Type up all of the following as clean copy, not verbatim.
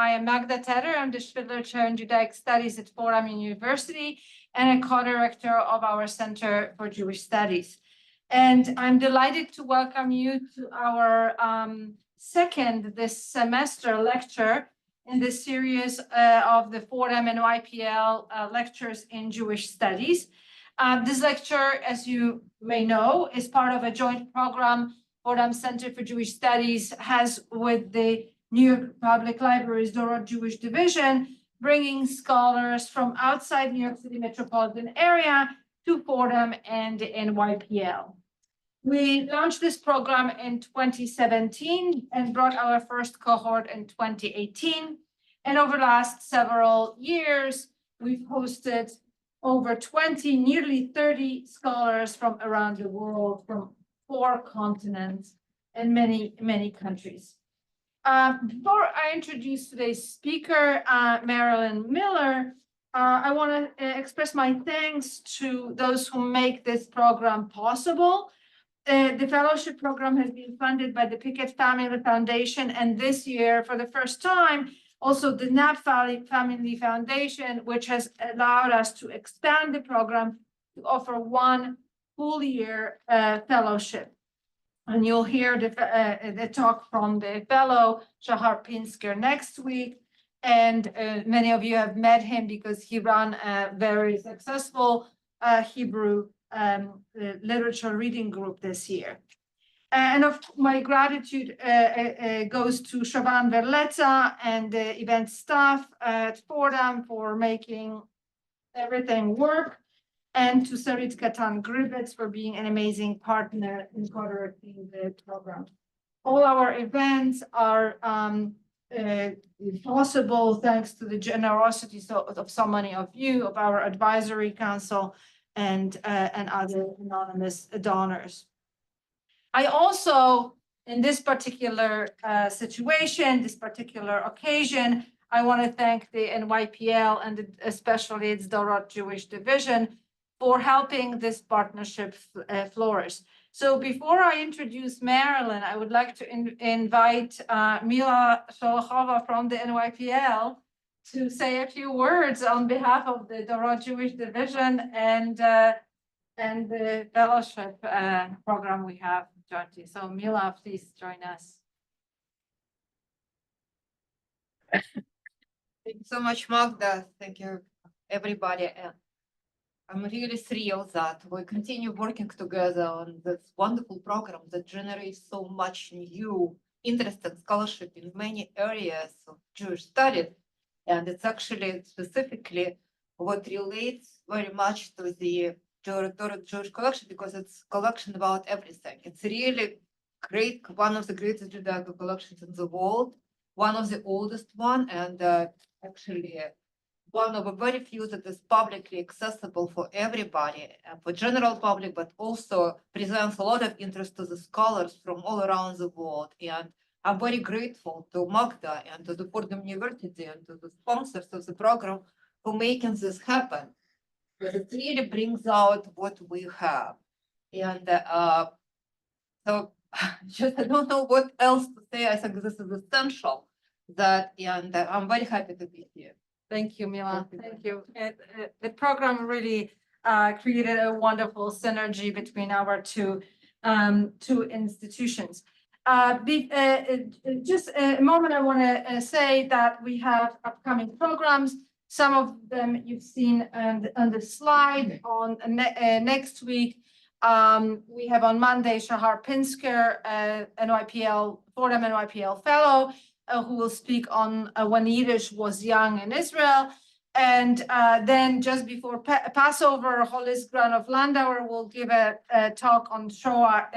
I am Magda Tedder. I'm the Schindler Chair in Judaic Studies at Fordham University and a co-director of our Center for Jewish Studies. And I'm delighted to welcome you to our second this semester lecture in the series of the Fordham-NYPL Lectures in Jewish Studies. This lecture, as you may know, is part of a joint program Fordham Center for Jewish Studies has with the New York Public Library's Dorot Jewish Division, bringing scholars from outside New York City metropolitan area to Fordham and NYPL. We launched this program in 2017 and brought our first cohort in 2018. And over the last several years, we've hosted over 20, nearly 30 scholars from around the world, from 4 continents and many, many countries. Before I introduce today's speaker, Marilyn Miller, I want to express my thanks to those who make this program possible. The fellowship program has been funded by the Pickett Family Foundation, and this year, for the first time, also the Knapp Family Foundation, which has allowed us to expand the program to offer 1 full year fellowship. And you'll hear the talk from the fellow, Shahar Pinsker, next week. And many of you have met him because he ran a very successful Hebrew literature reading group this year. And my gratitude goes to Shaban Verletza and the event staff at Fordham for making everything work, and to Sarit Katan Gribetz for being an amazing partner in co-directing the program. All our events are possible thanks to the generosity of so many of you, of our advisory council, and other anonymous donors. I also, in this particular situation, this particular occasion, I want to thank the NYPL and especially its Dorot Jewish Division for helping this partnership flourish. So before I introduce Marilyn, I would like to invite Mila Sholochova from the NYPL to say a few words on behalf of the Dorot Jewish Division and the fellowship program we have jointly. So Mila, please join us. Thank you so much, Magda. Thank you, everybody. I'm really thrilled that we continue working together on this wonderful program that generates so much new interest and scholarship in many areas of Jewish studies. And it's actually specifically what relates very much to the Dorot Jewish collection, because it's a collection about everything. It's really great, one of the greatest Judaic collections in the world, one of the oldest one, and actually one of a very few that is publicly accessible for everybody, for general public, but also presents a lot of interest to the scholars from all around the world. And I'm very grateful to Magda and to the Fordham University and to the sponsors of the program for making this happen. Because it really brings out what we have. And so just I don't know what else to say. I think this is essential. And I'm very happy to be here. Thank you, Mila. Thank you. The program really created a wonderful synergy between our two institutions. Just a moment, I want to say that we have upcoming programs. Some of them you've seen on the slide. On next week, we have on Monday Shahar Pinsker, Fordham NYPL Fellow, who will speak on when Yiddish was young in Israel. And then just before Passover, Hollis Grant of Landauer will give a talk on Shoah,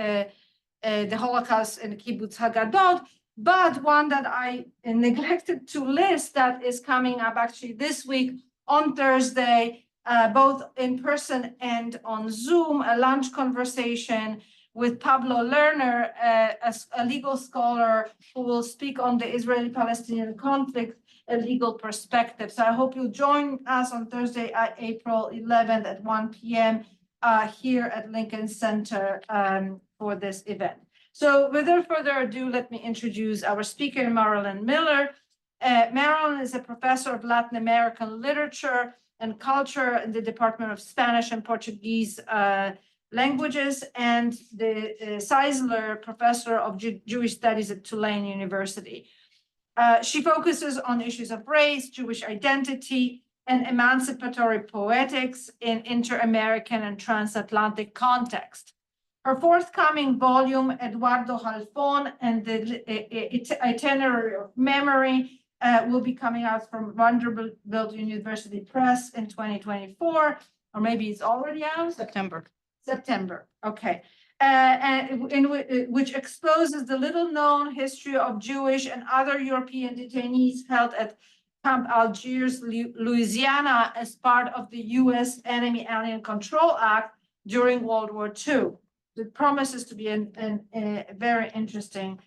the Holocaust in Kibbutz Hagadot. But one that I neglected to list that is coming up actually this week on Thursday, both in person and on Zoom, a lunch conversation with Pablo Lerner, a legal scholar who will speak on the Israeli-Palestinian conflict, a legal perspective. So I hope you'll join us on Thursday, April 11th at 1 p.m. Here at Lincoln Center for this event. So without further ado, let me introduce our speaker, Marilyn Miller. Marilyn is a professor of Latin American literature and culture in the Department of Spanish and Portuguese languages, and the Seisler Professor of Jewish Studies at Tulane University. She focuses on issues of race, Jewish identity, and emancipatory poetics in inter-American and transatlantic context. Her forthcoming volume, Eduardo Halfon and the Itinerary of Memory, will be coming out from Vanderbilt University Press in 2024, or maybe it's already out? September, okay. Which exposes the little-known history of Jewish and other European detainees held at Camp Algiers, Louisiana, as part of the U.S. Enemy Alien Control Act during World War II. It promises to be a very interesting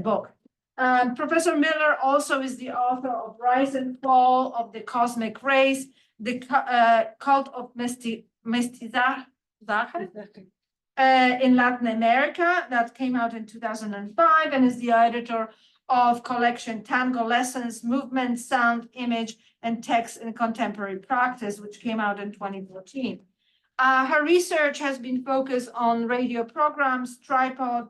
book. Professor Miller also is the author of Rise and Fall of the Cosmic Race, the Cult of Mestizaje in Latin America, that came out in 2005, and is the editor of collection Tango Lessons, Movement, Sound, Image, and Text in Contemporary Practice, which came out in 2014. Her research has been focused on radio programs, Tripod,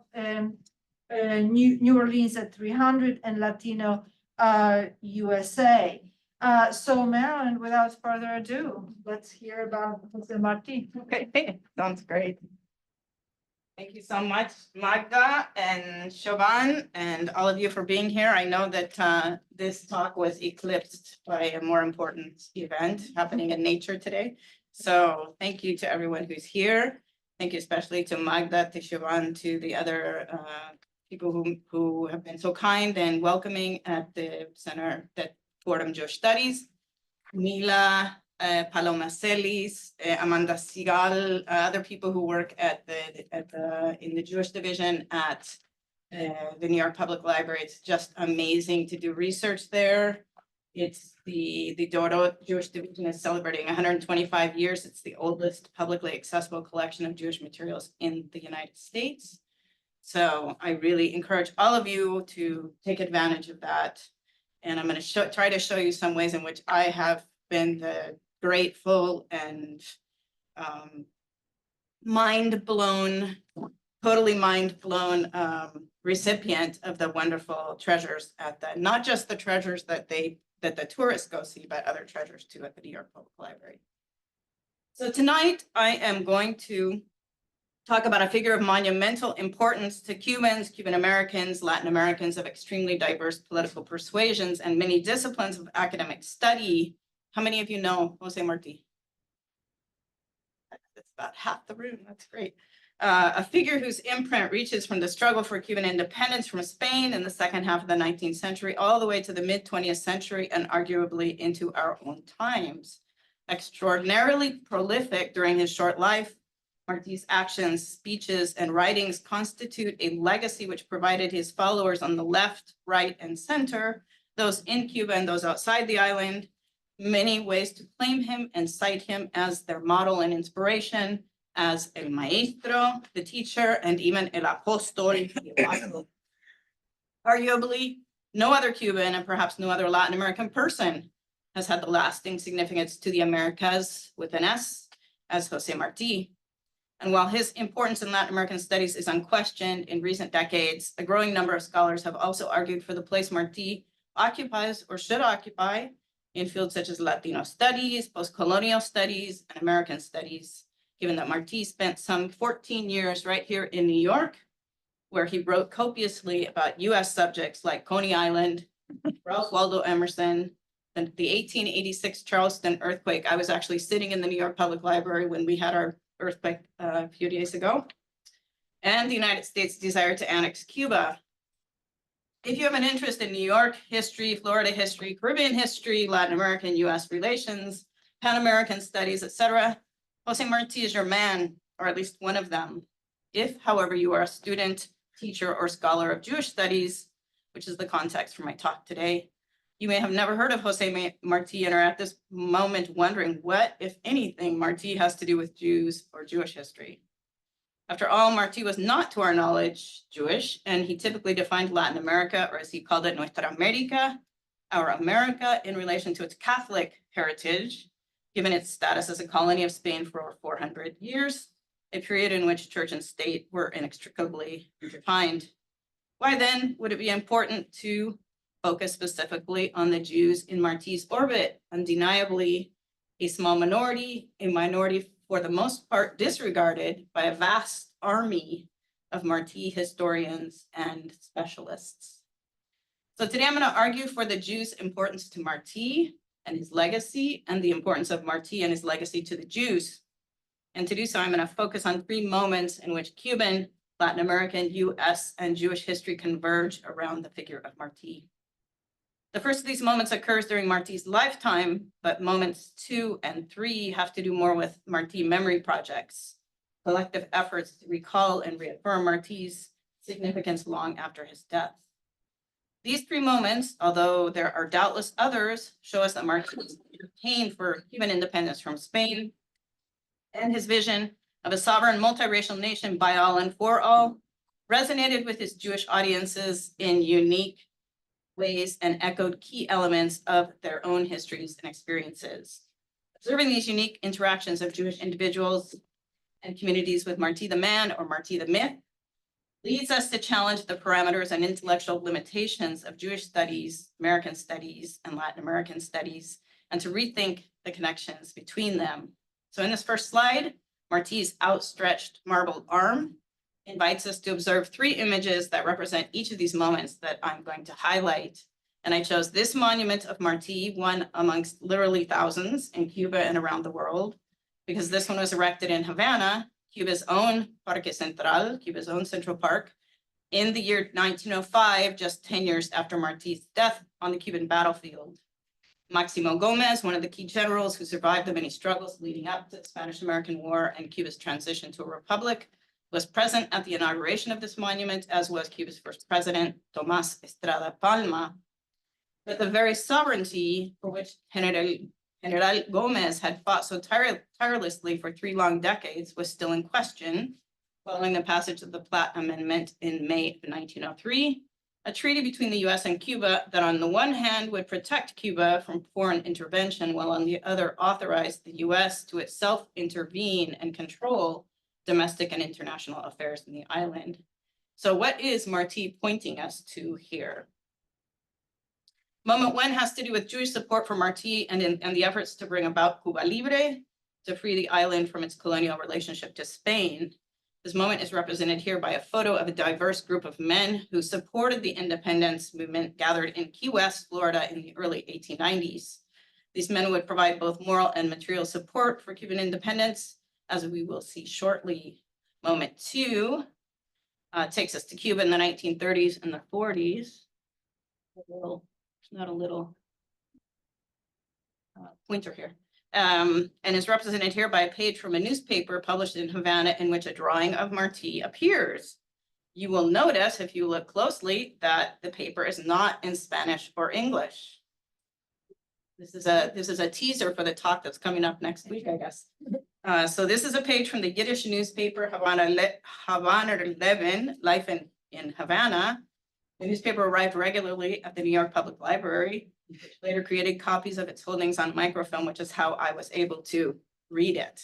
New Orleans at 300, and Latino USA. So Marilyn, without further ado, let's hear about José Martí. Okay, sounds great. Thank you so much, Magda and Siobhan, and all of you for being here. I know that this talk was eclipsed by a more important event happening in nature today. So thank you to everyone who's here. Thank you especially to Magda, to Siobhan, to the other people who have been so kind and welcoming at the Center at Fordham Jewish Studies. Mila, Paloma Celis, Amanda Sigal, other people who work in the Jewish division at the New York Public Library. It's just amazing to do research there. It's the Dorot Jewish Division is celebrating 125 years. It's the oldest publicly accessible collection of Jewish materials in the United States. So I really encourage all of you to take advantage of that. And I'm going to try to show you some ways in which I have been the grateful and totally mind-blown recipient of the wonderful treasures at not just the treasures that the tourists go see, but other treasures too at the New York Public Library. So tonight I am going to talk about a figure of monumental importance to Cubans, Cuban Americans, Latin Americans of extremely diverse political persuasions and many disciplines of academic study. How many of you know José Martí? That's about half the room, that's great. A figure whose imprint reaches from the struggle for Cuban independence from Spain in the second half of the 19th century, all the way to the mid-20th century and arguably into our own times. Extraordinarily prolific during his short life, Martí's actions, speeches, and writings constitute a legacy which provided his followers on the left, right, and center, those in Cuba and those outside the island, many ways to claim him and cite him as their model and inspiration, as el maestro, the teacher, and even el apóstol. Arguably, no other Cuban and perhaps no other Latin American person has had the lasting significance to the Americas with an S as José Martí. And while his importance in Latin American studies is unquestioned in recent decades, a growing number of scholars have also argued for the place Martí occupies or should occupy in fields such as Latino studies, post-colonial studies, and American studies, given that Martí spent some 14 years right here in New York, where he wrote copiously about US subjects like Coney Island, Ralph Waldo Emerson, the 1886 Charleston earthquake. I was actually sitting in the New York Public Library when we had our earthquake a few days ago, and the United States' desire to annex Cuba. If you have an interest in New York history, Florida history, Caribbean history, Latin American, US relations, Pan-American studies, etc., José Martí is your man, or at least one of them. If, however, you are a student, teacher, or scholar of Jewish studies, which is the context for my talk today, you may have never heard of José Martí and are at this moment wondering what, if anything, Martí has to do with Jews or Jewish history. After all, Martí was not, to our knowledge, Jewish, and he typically defined Latin America, or as he called it, Nuestra América, our America in relation to its Catholic heritage, given its status as a colony of Spain for over 400 years, a period in which church and state were inextricably intertwined. Why then would it be important to focus specifically on the Jews in Martí's orbit? Undeniably, a small minority, a minority for the most part disregarded by a vast army of Martí historians and specialists. So today I'm going to argue for the Jews' importance to Martí and his legacy, and the importance of Martí and his legacy to the Jews. And to do so, I'm going to focus on 3 moments in which Cuban, Latin American, US, and Jewish history converge around the figure of Martí. The first of these moments occurs during Martí's lifetime, but moments 2 and 3 have to do more with Martí memory projects, collective efforts to recall and reaffirm Martí's significance long after his death. These 3 moments, although there are doubtless others, show us that Martí campaigned for Cuban independence from Spain, and his vision of a sovereign multiracial nation by all and for all resonated with his Jewish audiences in unique ways and echoed key elements of their own histories and experiences. Observing these unique interactions of Jewish individuals and communities with Martí the man or Martí the myth leads us to challenge the parameters and intellectual limitations of Jewish studies, American studies, and Latin American studies, and to rethink the connections between them. So in this first slide, Martí's outstretched marbled arm invites us to observe 3 images that represent each of these moments that I'm going to highlight. And I chose this monument of Martí, one amongst literally thousands in Cuba and around the world, because this one was erected in Havana, Cuba's own Parque Central, Cuba's own Central Park, in the year 1905, just 10 years after Martí's death on the Cuban battlefield. Máximo Gómez, one of the key generals who survived the many struggles leading up to the Spanish-American War and Cuba's transition to a republic, was present at the inauguration of this monument, as was Cuba's first president, Tomás Estrada Palma. But the very sovereignty for which General Gómez had fought so tirelessly for 3 long decades was still in question, following the passage of the Platt Amendment in May of 1903, a treaty between the US and Cuba that on the one hand would protect Cuba from foreign intervention, while on the other authorized the US to itself intervene and control domestic and international affairs in the island. So what is Martí pointing us to here? Moment 1 has to do with Jewish support for Martí and the efforts to bring about Cuba Libre, to free the island from its colonial relationship to Spain. This moment is represented here by a photo of a diverse group of men who supported the independence movement gathered in Key West, Florida in the early 1890s. These men would provide both moral and material support for Cuban independence, as we will see shortly. Moment 2 takes us to Cuba in the 1930s and the 40s. Not a little pointer here. And is represented here by a page from a newspaper published in Havana in which a drawing of Martí appears. You will notice, if you look closely, that the paper is not in Spanish or English. This is a teaser for the talk that's coming up next week, I guess. So this is a page from the Yiddish newspaper Havana 11, Life in Havana. The newspaper arrived regularly at the New York Public Library, which later created copies of its holdings on microfilm, which is how I was able to read it.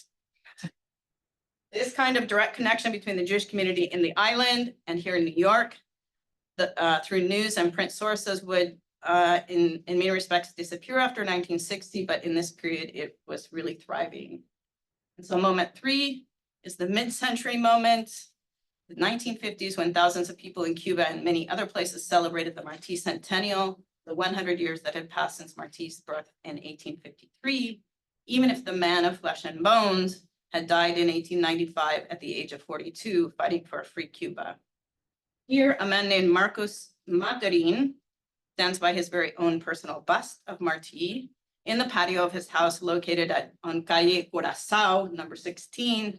This kind of direct connection between the Jewish community in the island and here in New York, through news and print sources, would in many respects disappear after 1960, but in this period it was really thriving. And so moment 3 is the mid-century moment, the 1950s, when thousands of people in Cuba and many other places celebrated the Martí centennial, the 100 years that had passed since Martí's birth in 1853, even if the man of flesh and bones had died in 1895 at the age of 42, fighting for a free Cuba. Here, a man named Marcos Maturin stands by his very own personal bust of Martí in the patio of his house located on Calle Curazao, number 16,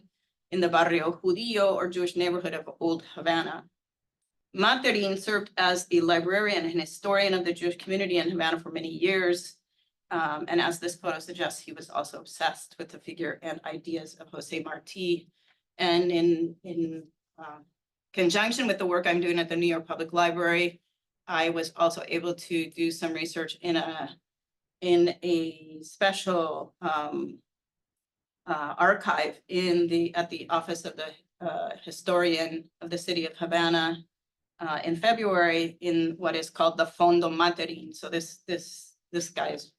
in the Barrio Judío, or Jewish neighborhood of Old Havana. Maturin served as a librarian and historian of the Jewish community in Havana for many years. And as this photo suggests, he was also obsessed with the figure and ideas of José Martí. And in conjunction with the work I'm doing at the New York Public Library, I was also able to do some research in a special archive at the office of the historian of the city of Havana in February in what is called the Fordham-NYPL. So this guy is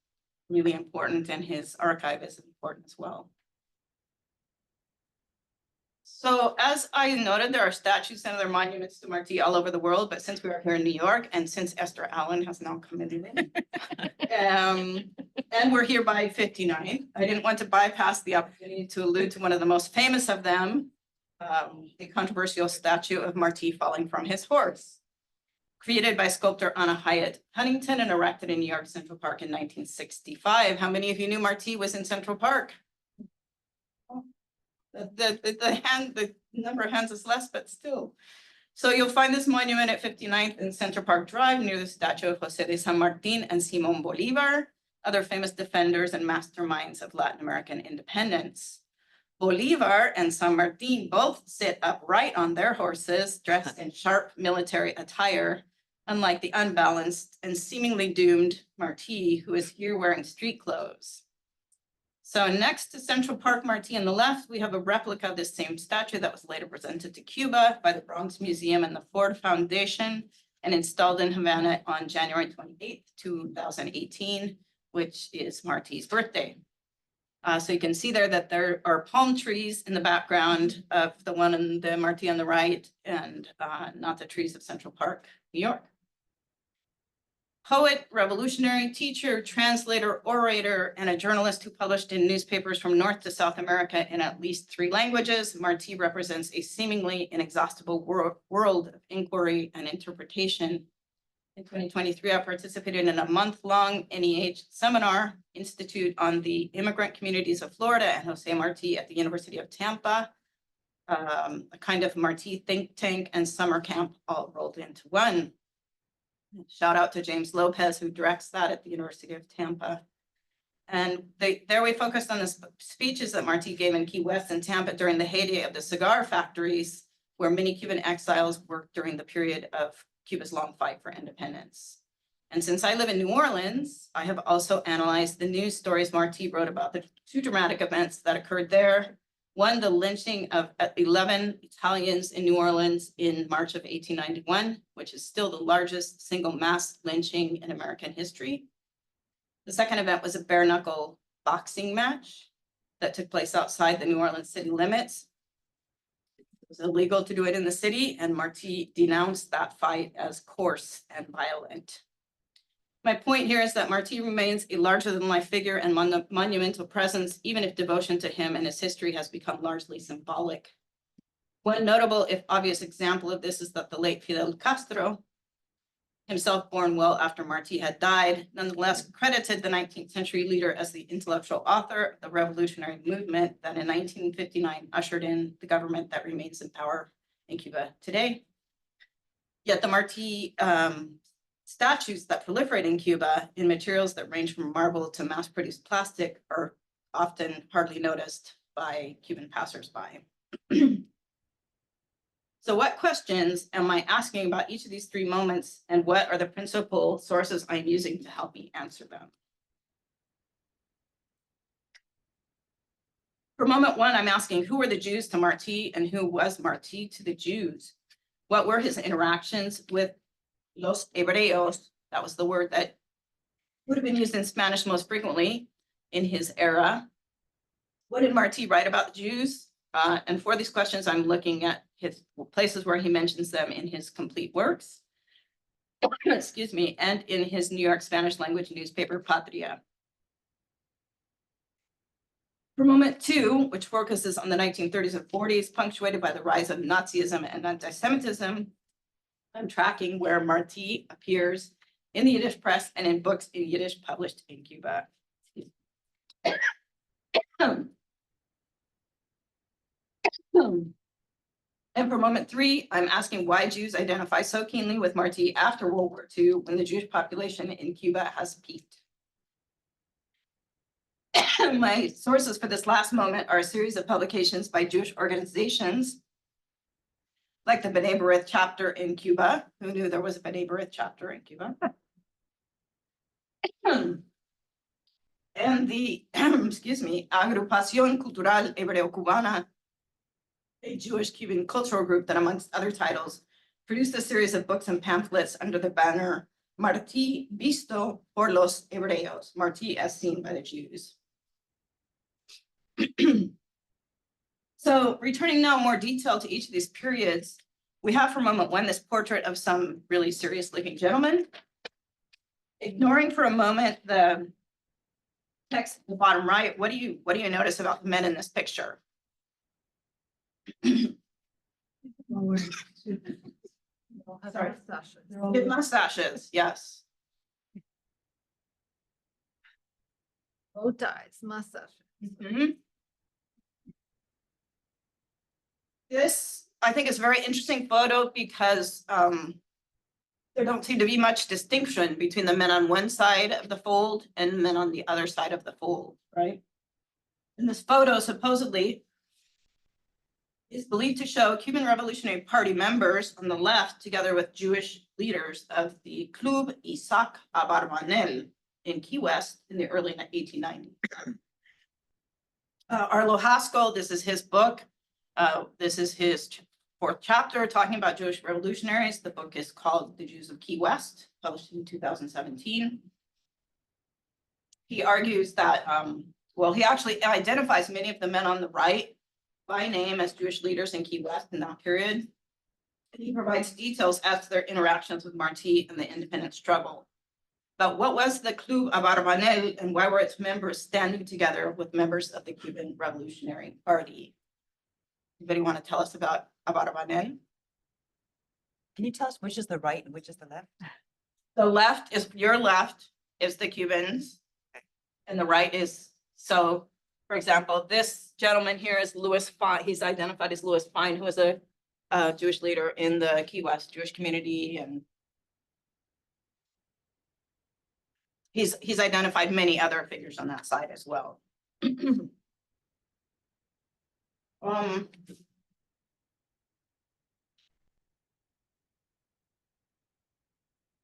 really important, and his archive is important as well. So as I noted, there are statues and other monuments to Martí all over the world, but since we are here in New York, and since Esther Allen has now come in, and we're here by 59, I didn't want to bypass the opportunity to allude to one of the most famous of them, the controversial statue of Martí falling from his horse, created by sculptor Anna Hyatt Huntington and erected in New York Central Park in 1965. How many of you knew Martí was in Central Park? The number of hands is less, but still. So you'll find this monument at 59th and Central Park Drive near the statue of José de San Martín and Simón Bolívar, other famous defenders and masterminds of Latin American independence. Bolívar and San Martín both sit upright on their horses, dressed in sharp military attire, unlike the unbalanced and seemingly doomed Martí, who is here wearing street clothes. So next to Central Park Martí on the left, we have a replica of this same statue that was later presented to Cuba by the Bronx Museum and the Ford Foundation and installed in Havana on January 28th, 2018, which is Martí's birthday. So you can see there that there are palm trees in the background of the one in the Martí on the right and not the trees of Central Park, New York. Poet, revolutionary, teacher, translator, orator, and a journalist who published in newspapers from North to South America in at least 3 languages, Martí represents a seemingly inexhaustible world of inquiry and interpretation. In 2023, I participated in a month-long NEH seminar, Institute on the Immigrant Communities of Florida and José Martí at the University of Tampa, a kind of Martí think tank and summer camp all rolled into one. Shout out to James Lopez, who directs that at the University of Tampa. And there we focused on the speeches that Martí gave in Key West and Tampa during the heyday of the cigar factories, where many Cuban exiles worked during the period of Cuba's long fight for independence. And since I live in New Orleans, I have also analyzed the news stories Martí wrote about the 2 dramatic events that occurred there. One, the lynching of 11 Italians in New Orleans in March of 1891, which is still the largest single mass lynching in American history. The second event was a bare knuckle boxing match that took place outside the New Orleans city limits. It was illegal to do it in the city, and Martí denounced that fight as coarse and violent. My point here is that Martí remains a larger-than-life figure and monumental presence, even if devotion to him and his history has become largely symbolic. One notable, if obvious, example of this is that the late Fidel Castro, himself born well after Martí had died, nonetheless credited the 19th century leader as the intellectual author of the revolutionary movement that in 1959 ushered in the government that remains in power in Cuba today. Yet the Martí statues that proliferate in Cuba in materials that range from marble to mass-produced plastic are often hardly noticed by Cuban passersby. So what questions am I asking about each of these 3 moments, and what are the principal sources I'm using to help me answer them? For moment 1, I'm asking, who were the Jews to Martí, and who was Martí to the Jews? What were his interactions with los hebreos? That was the word that would have been used in Spanish most frequently in his era. What did Martí write about the Jews? And for these questions, I'm looking at his places where he mentions them in his complete works, excuse me, and in his New York Spanish language newspaper, Patria. For moment 2, which focuses on the 1930s and 40s, punctuated by the rise of Nazism and antisemitism, I'm tracking where Martí appears in the Yiddish press and in books in Yiddish published in Cuba. And for moment 3, I'm asking why Jews identify so keenly with Martí after World War II, when the Jewish population in Cuba has peaked. My sources for this last moment are a series of publications by Jewish organizations like the B'nai B'rith chapter in Cuba. Who knew there was a B'nai B'rith chapter in Cuba? And the, excuse me, Agrupación Cultural Hebreo-Cubana, a Jewish Cuban cultural group that, amongst other titles, produced a series of books and pamphlets under the banner Martí visto por los hebreos, Martí as seen by the Jews. So returning now more detail to each of these periods, we have for a moment one, this portrait of some really serious looking gentleman. Ignoring for a moment the text at the bottom right, what do you notice about the men in this picture? Sorry. With mustaches, yes. Bow ties, mustache. Mhm. This, I think, is a very interesting photo because there don't seem to be much distinction between the men on one side of the fold and men on the other side of the fold, right? And this photo supposedly is believed to show Cuban Revolutionary Party members on the left together with Jewish leaders of the Club Isaac Abarbanel in Key West in the early 1890s. Arlo Haskell, this is his book. This is his fourth chapter talking about Jewish revolutionaries. The book is called The Jews of Key West, published in 2017. He argues that, well, he actually identifies many of the men on the right by name as Jewish leaders in Key West in that period. And he provides details as to their interactions with Martí and the independence struggle. But what was the Club Abarbanel and why were its members standing together with members of the Cuban Revolutionary Party? Anybody want to tell us about Abarbanel? Can you tell us which is the right and which is the left? The left is, your left is the Cubans, and the right is, so, for example, this gentleman here is Louis Fine. He's identified as Louis Fine, who was a Jewish leader in the Key West Jewish community, and he's identified many other figures on that side as well.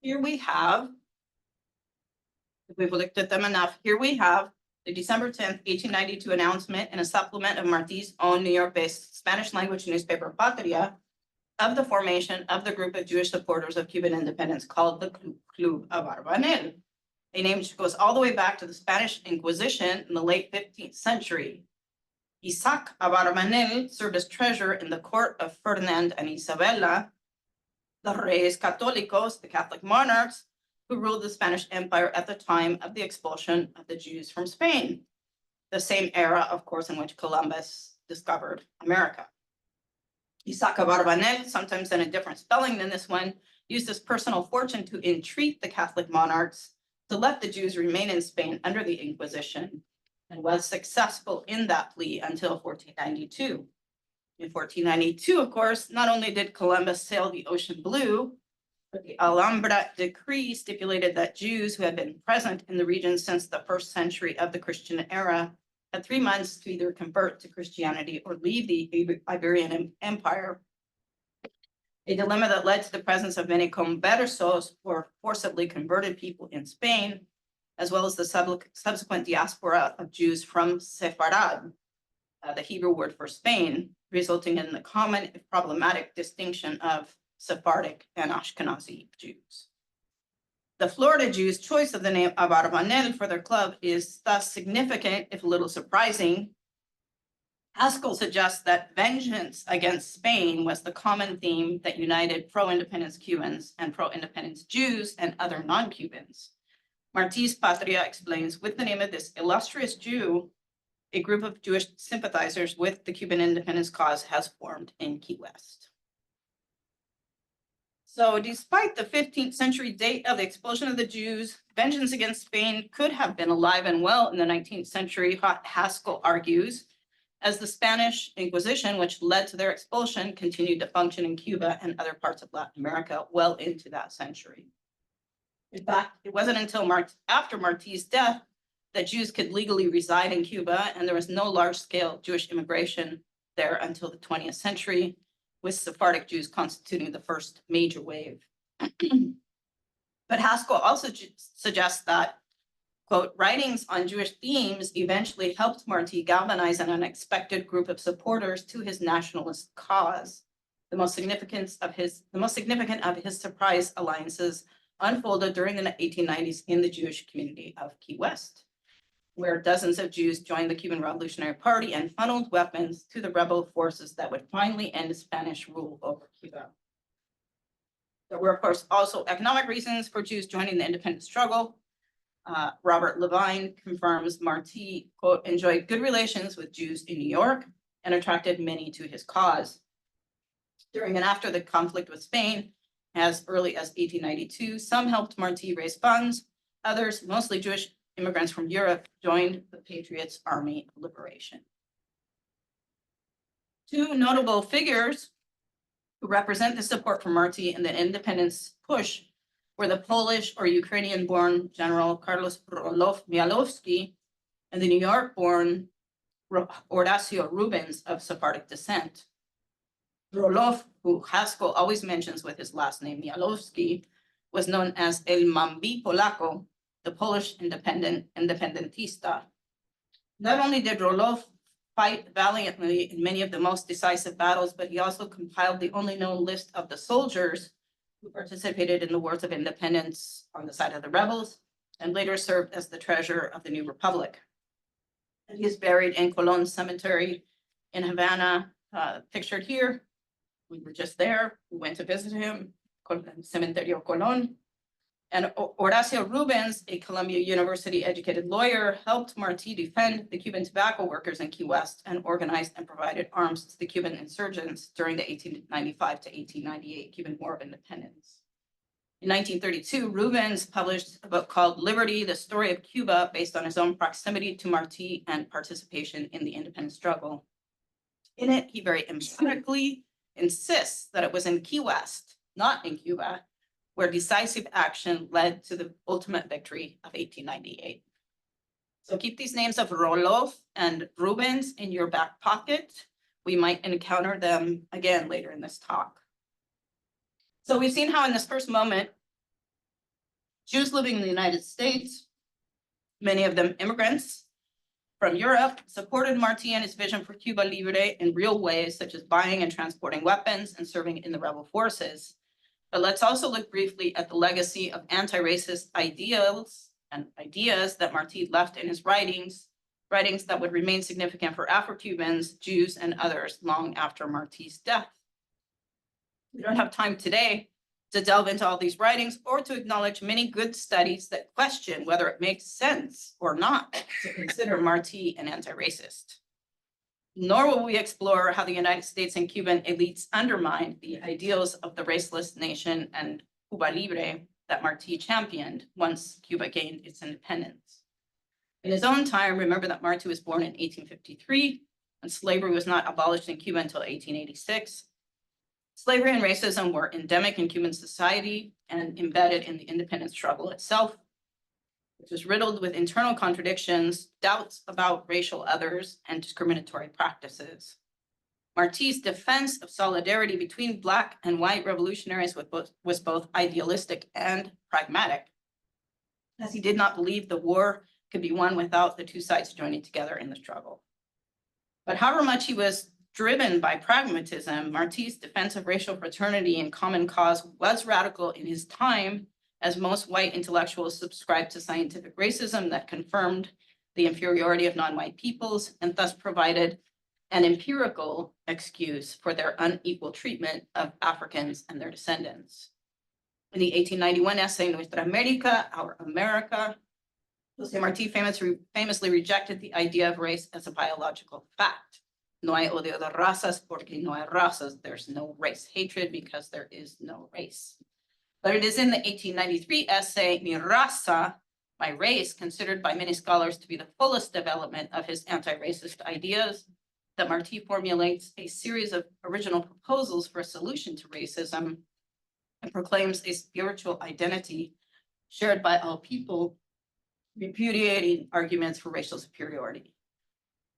Here we have, if we've looked at them enough, here we have the December 10th, 1892 announcement in a supplement of Martí's own New York-based Spanish language newspaper Patria of the formation of the group of Jewish supporters of Cuban independence called the Club Abarbanel, a name which goes all the way back to the Spanish Inquisition in the late 15th century. Isaac Abarbanel served as treasurer in the court of Ferdinand and Isabella, the Reyes Católicos, the Catholic monarchs, who ruled the Spanish Empire at the time of the expulsion of the Jews from Spain, the same era, of course, in which Columbus discovered America. Isaac Abarbanel, sometimes in a different spelling than this one, used his personal fortune to entreat the Catholic monarchs to let the Jews remain in Spain under the Inquisition, and was successful in that plea until 1492. In 1492, of course, not only did Columbus sail the ocean blue, but the Alhambra decree stipulated that Jews who had been present in the region since the 1st century of the Christian era had 3 months to either convert to Christianity or leave the Iberian Empire, a dilemma that led to the presence of many conversos, or forcibly converted people in Spain, as well as the subsequent diaspora of Jews from Sepharad, the Hebrew word for Spain, resulting in the common, if problematic, distinction of Sephardic and Ashkenazi Jews. The Florida Jews' choice of the name Abarbanel for their club is thus significant, if a little surprising. Haskell suggests that vengeance against Spain was the common theme that united pro-independence Cubans and pro-independence Jews and other non-Cubans. Martí's Patria explains, with the name of this illustrious Jew, a group of Jewish sympathizers with the Cuban independence cause has formed in Key West. So despite the 15th century date of the expulsion of the Jews, vengeance against Spain could have been alive and well in the 19th century, Haskell argues, as the Spanish Inquisition, which led to their expulsion, continued to function in Cuba and other parts of Latin America well into that century. In fact, it wasn't until after Martí's death that Jews could legally reside in Cuba, and there was no large-scale Jewish immigration there until the 20th century. with Sephardic Jews constituting the first major wave. But Haskell also suggests that, quote, writings on Jewish themes eventually helped Martí galvanize an unexpected group of supporters to his nationalist cause. The most significant of his surprise alliances unfolded during the 1890s in the Jewish community of Key West, where dozens of Jews joined the Cuban Revolutionary Party and funneled weapons to the rebel forces that would finally end Spanish rule over Cuba. There were, of course, also economic reasons for Jews joining the independence struggle. Robert Levine confirms Martí, quote, enjoyed good relations with Jews in New York and attracted many to his cause. During and after the conflict with Spain, as early as 1892, some helped Martí raise funds. Others, mostly Jewish immigrants from Europe, joined the Patriots' Army of Liberation. Two notable figures who represent the support for Martí in the independence push were the Polish or Ukrainian-born General Carlos Mialowski and the New York-born Horacio Rubens of Sephardic descent. Roloff, who Haskell always mentions with his last name Mialowski, was known as El Mambi Polaco, the Polish independentista. Not only did Roloff fight valiantly in many of the most decisive battles, but he also compiled the only known list of the soldiers who participated in the wars of independence on the side of the rebels, and later served as the treasurer of the new republic. And he is buried in Colón Cemetery in Havana, pictured here. We were just there. We went to visit him, Cementerio Colón. And Horacio Rubens, a Columbia University educated lawyer, helped Martí defend the Cuban tobacco workers in Key West and organized and provided arms to the Cuban insurgents during the 1895 to 1898 Cuban War of Independence. In 1932, Rubens published a book called Liberty, the Story of Cuba, based on his own proximity to Martí and participation in the independence struggle. In it, he very emphatically insists that it was in Key West, not in Cuba, where decisive action led to the ultimate victory of 1898. So keep these names of Roloff and Rubens in your back pocket. We might encounter them again later in this talk. So we've seen how in this first moment, Jews living in the United States, many of them immigrants from Europe, supported Martí and his vision for Cuba Libre in real ways, such as buying and transporting weapons and serving in the rebel forces. But let's also look briefly at the legacy of anti-racist ideals and ideas that Martí left in his writings that would remain significant for Afro-Cubans, Jews, and others long after Martí's death. We don't have time today to delve into all these writings or to acknowledge many good studies that question whether it makes sense or not to consider Martí an anti-racist. Nor will we explore how the United States and Cuban elites undermined the ideals of the raceless nation and Cuba Libre that Martí championed once Cuba gained its independence. In his own time, remember that Martí was born in 1853, and slavery was not abolished in Cuba until 1886. Slavery and racism were endemic in Cuban society and embedded in the independence struggle itself, which was riddled with internal contradictions, doubts about racial others, and discriminatory practices. Martí's defense of solidarity between Black and white revolutionaries was both idealistic and pragmatic, as he did not believe the war could be won without the two sides joining together in the struggle. But however much he was driven by pragmatism, Martí's defense of racial fraternity and common cause was radical in his time, as most white intellectuals subscribed to scientific racism that confirmed the inferiority of non-white peoples and thus provided an empirical excuse for their unequal treatment of Africans and their descendants. In the 1891 essay, Nuestra América, Our America, José Martí famously rejected the idea of race as a biological fact. No hay odio de razas porque no hay razas. There's no race hatred because there is no race. But it is in the 1893 essay, Mi Raza, My Race, considered by many scholars to be the fullest development of his anti-racist ideas, that Martí formulates a series of original proposals for a solution to racism and proclaims a spiritual identity shared by all people, repudiating arguments for racial superiority.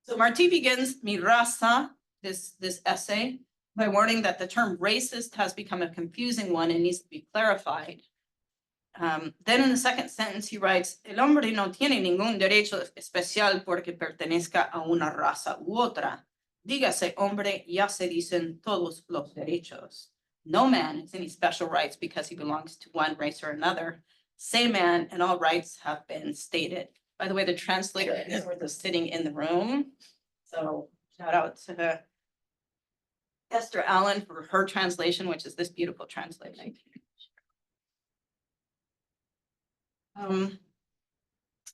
So Martí begins Mi Raza, this essay, by warning that the term racist has become a confusing one and needs to be clarified. Then in the second sentence, he writes, el hombre no tiene ningún derecho especial porque pertenezca a una raza u otra. Dígase hombre, ya se dicen todos los derechos. No man has any special rights because he belongs to one race or another. Say man, and all rights have been stated. By the way, the translator is sitting in the room. So shout out to Esther Allen for her translation, which is this beautiful translation.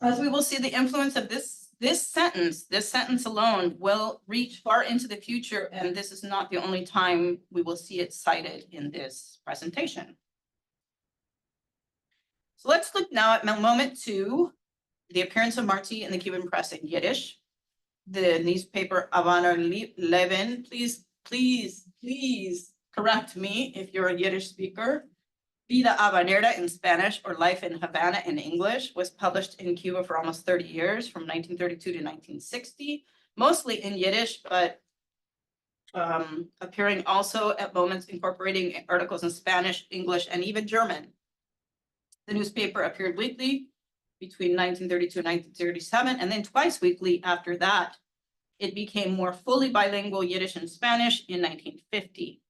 As we will see, the influence of this sentence alone will reach far into the future, and this is not the only time we will see it cited in this presentation. So let's look now at moment 2, the appearance of Martí in the Cuban press in Yiddish. The newspaper Havana Levin, please correct me if you're a Yiddish speaker. Vida Habanera in Spanish or Life in Havana in English was published in Cuba for almost 30 years, from 1932 to 1960, mostly in Yiddish, but appearing also at moments incorporating articles in Spanish, English, and even German. The newspaper appeared weekly between 1932 and 1937, and then twice weekly after that. It became more fully bilingual Yiddish and Spanish in 1950.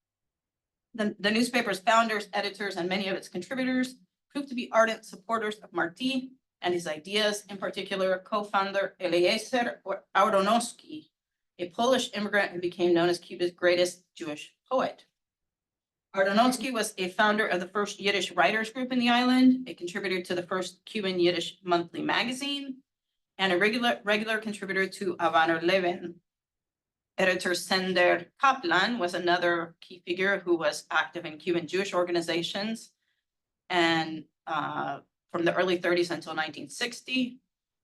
The newspaper's founders, editors, and many of its contributors proved to be ardent supporters of Martí and his ideas, in particular, co-founder Eliezer Aronowski, a Polish immigrant who became known as Cuba's greatest Jewish poet. Aronowski was a founder of the first Yiddish writers group in the island, a contributor to the first Cuban Yiddish monthly magazine, and a regular contributor to Havana Levin. Editor Sender Kaplan was another key figure who was active in Cuban Jewish organizations and from the early 30s until 1960.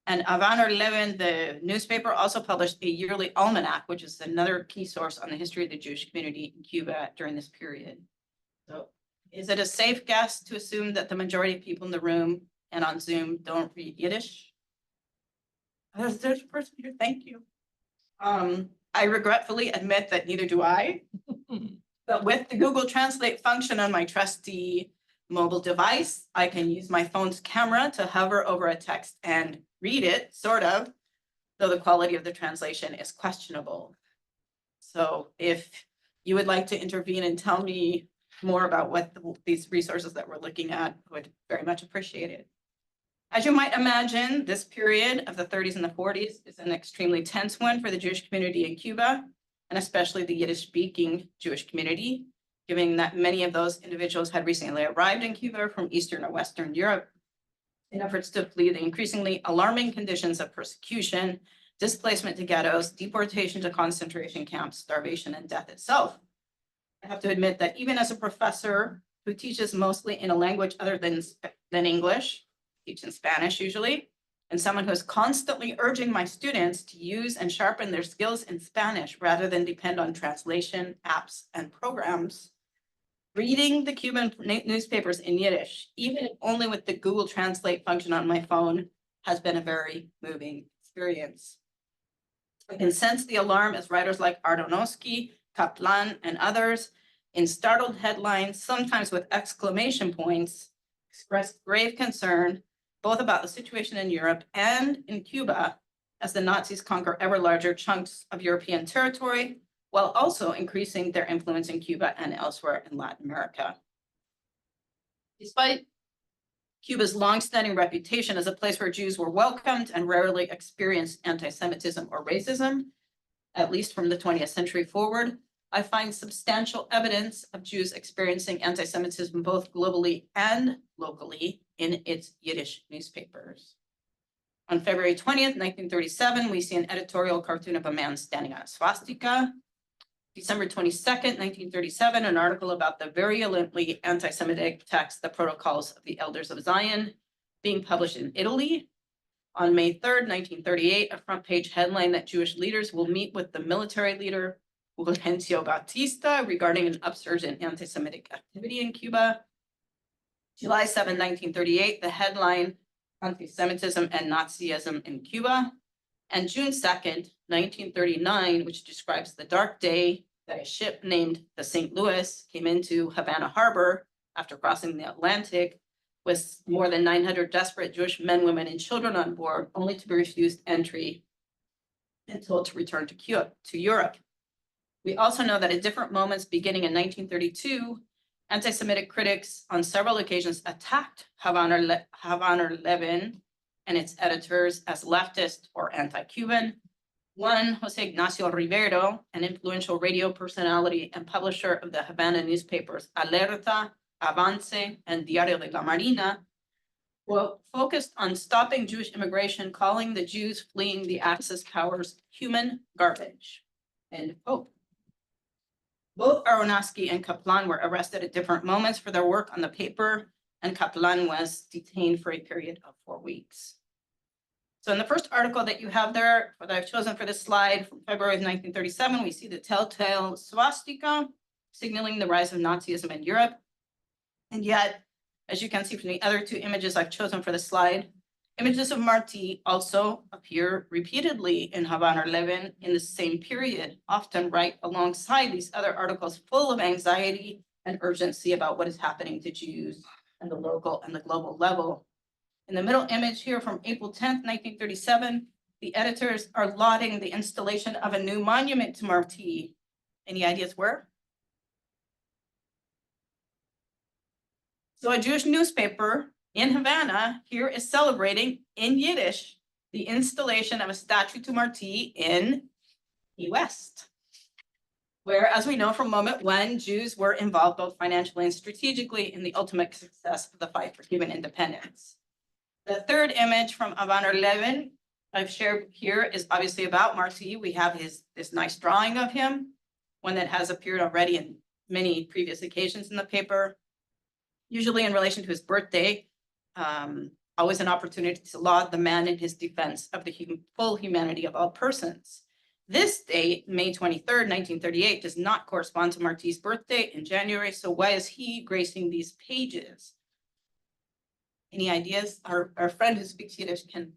And Havana Levin, the newspaper, also published a yearly almanac, which is another key source on the history of the Jewish community in Cuba during this period. So is it a safe guess to assume that the majority of people in the room and on Zoom don't read Yiddish? There's a person here, thank you. I regretfully admit that neither do I, but with the Google Translate function on my trusty mobile device, I can use my phone's camera to hover over a text and read it, sort of, though the quality of the translation is questionable. So if you would like to intervene and tell me more about what these resources that we're looking at, I would very much appreciate it. As you might imagine, this period of the 30s and the 40s is an extremely tense one for the Jewish community in Cuba, and especially the Yiddish-speaking Jewish community, given that many of those individuals had recently arrived in Cuba from Eastern or Western Europe in efforts to flee the increasingly alarming conditions of persecution, displacement to ghettos, deportation to concentration camps, starvation, and death itself. I have to admit that even as a professor who teaches mostly in a language other than English, teach in Spanish usually, and someone who is constantly urging my students to use and sharpen their skills in Spanish rather than depend on translation, apps, and programs. Reading the Cuban newspapers in Yiddish, even only with the Google Translate function on my phone, has been a very moving experience. I can sense the alarm as writers like Aronowski, Kaplan, and others, in startled headlines, sometimes with exclamation points, expressed grave concern both about the situation in Europe and in Cuba as the Nazis conquer ever larger chunks of European territory, while also increasing their influence in Cuba and elsewhere in Latin America. Despite Cuba's longstanding reputation as a place where Jews were welcomed and rarely experienced anti-Semitism or racism, at least from the 20th century forward, I find substantial evidence of Jews experiencing anti-Semitism both globally and locally in its Yiddish newspapers. On February 20th, 1937, we see an editorial cartoon of a man standing on a swastika. December 22nd, 1937, an article about the virulently anti-Semitic text, The Protocols of the Elders of Zion, being published in Italy. On May 3rd, 1938, a front page headline that Jewish leaders will meet with the military leader, Fulgencio Batista, regarding an upsurge in anti-Semitic activity in Cuba. July 7, 1938, the headline, Anti-Semitism and Nazism in Cuba. And June 2nd, 1939, which describes the dark day that a ship named the St. Louis came into Havana Harbor after crossing the Atlantic with more than 900 desperate Jewish men, women, and children on board, only to be refused entry and told to return to Europe. We also know that at different moments beginning in 1932, anti-Semitic critics on several occasions attacked Havana 11 and its editors as leftist or anti-Cuban. One, Jose Ignacio Rivero, an influential radio personality and publisher of the Havana newspapers Alerta, Avance, and Diario de la Marina, focused on stopping Jewish immigration, calling the Jews fleeing the Axis powers human garbage. End quote. Both Aronofsky and Kaplan were arrested at different moments for their work on the paper, and Kaplan was detained for a period of 4 weeks. So in the first article that you have there, that I've chosen for this slide from February of 1937, we see the telltale swastika signaling the rise of Nazism in Europe. And yet, as you can see from the other two images I've chosen for the slide, images of Martí also appear repeatedly in Havana 11 in the same period, often right alongside these other articles full of anxiety and urgency about what is happening to Jews at the local and the global level. In the middle image here from April 10th, 1937, the editors are lauding the installation of a new monument to Martí. Any ideas where? So a Jewish newspaper in Havana here is celebrating in Yiddish the installation of a statue to Martí in Key West, where, as we know from moment one, Jews were involved both financially and strategically in the ultimate success of the fight for Cuban independence. The third image from Havana 11 I've shared here is obviously about Martí. We have this nice drawing of him, one that has appeared already in many previous occasions in the paper, usually in relation to his birthday, always an opportunity to laud the man in his defense of the full humanity of all persons. This date, May 23rd, 1938, does not correspond to Martí's birthday in January, so why is he gracing these pages? Any ideas? Our friend who speaks Yiddish can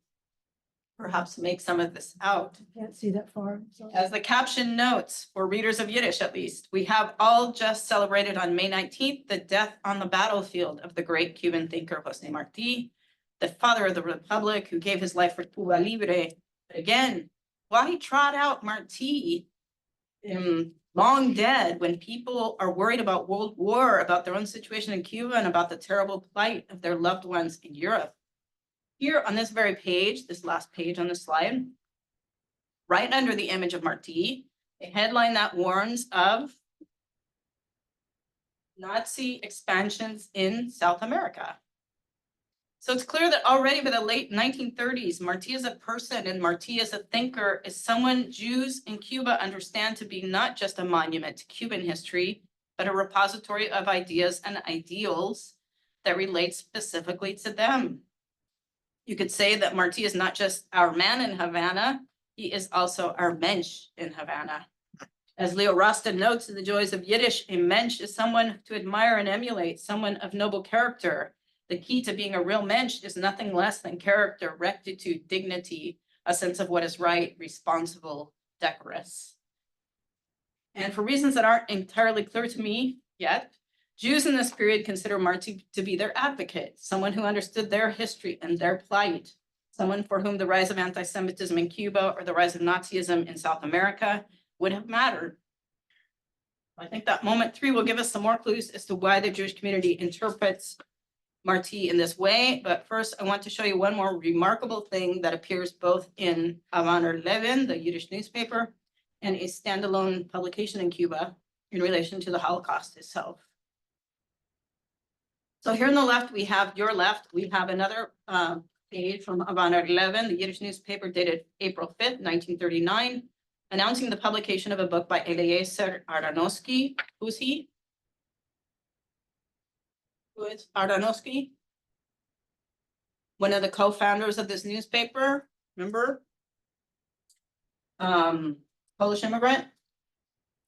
perhaps make some of this out. Can't see that far. So. As the caption notes, for readers of Yiddish at least, we have all just celebrated on May 19th the death on the battlefield of the great Cuban thinker José Martí, the father of the Republic who gave his life for Cuba Libre. But again, why trot out Martí long dead when people are worried about World War, about their own situation in Cuba, and about the terrible plight of their loved ones in Europe? Here on this very page, this last page on the slide, right under the image of Martí, a headline that warns of Nazi expansions in South America. So it's clear that already by the late 1930s, Martí as a person and Martí as a thinker is someone Jews in Cuba understand to be not just a monument to Cuban history, but a repository of ideas and ideals that relate specifically to them. You could say that Martí is not just our man in Havana, he is also our mensch in Havana. As Leo Rosta notes in The Joys of Yiddish, a mensch is someone to admire and emulate, someone of noble character. The key to being a real mensch is nothing less than character, rectitude, dignity, a sense of what is right, responsible, decorous. And for reasons that aren't entirely clear to me yet, Jews in this period consider Martí to be their advocate, someone who understood their history and their plight, someone for whom the rise of anti-Semitism in Cuba or the rise of Nazism in South America would have mattered. I think that moment 3 will give us some more clues as to why the Jewish community interprets Martí in this way. But first, I want to show you one more remarkable thing that appears both in Havana 11, the Yiddish newspaper, and a standalone publication in Cuba in relation to the Holocaust itself. So here on the left, we have another page from Havana 11, the Yiddish newspaper dated April 5th, 1939, announcing the publication of a book by Eliezer Aronofsky. Who's he? Who is Aronofsky? One of the co-founders of this newspaper, remember? Polish immigrant.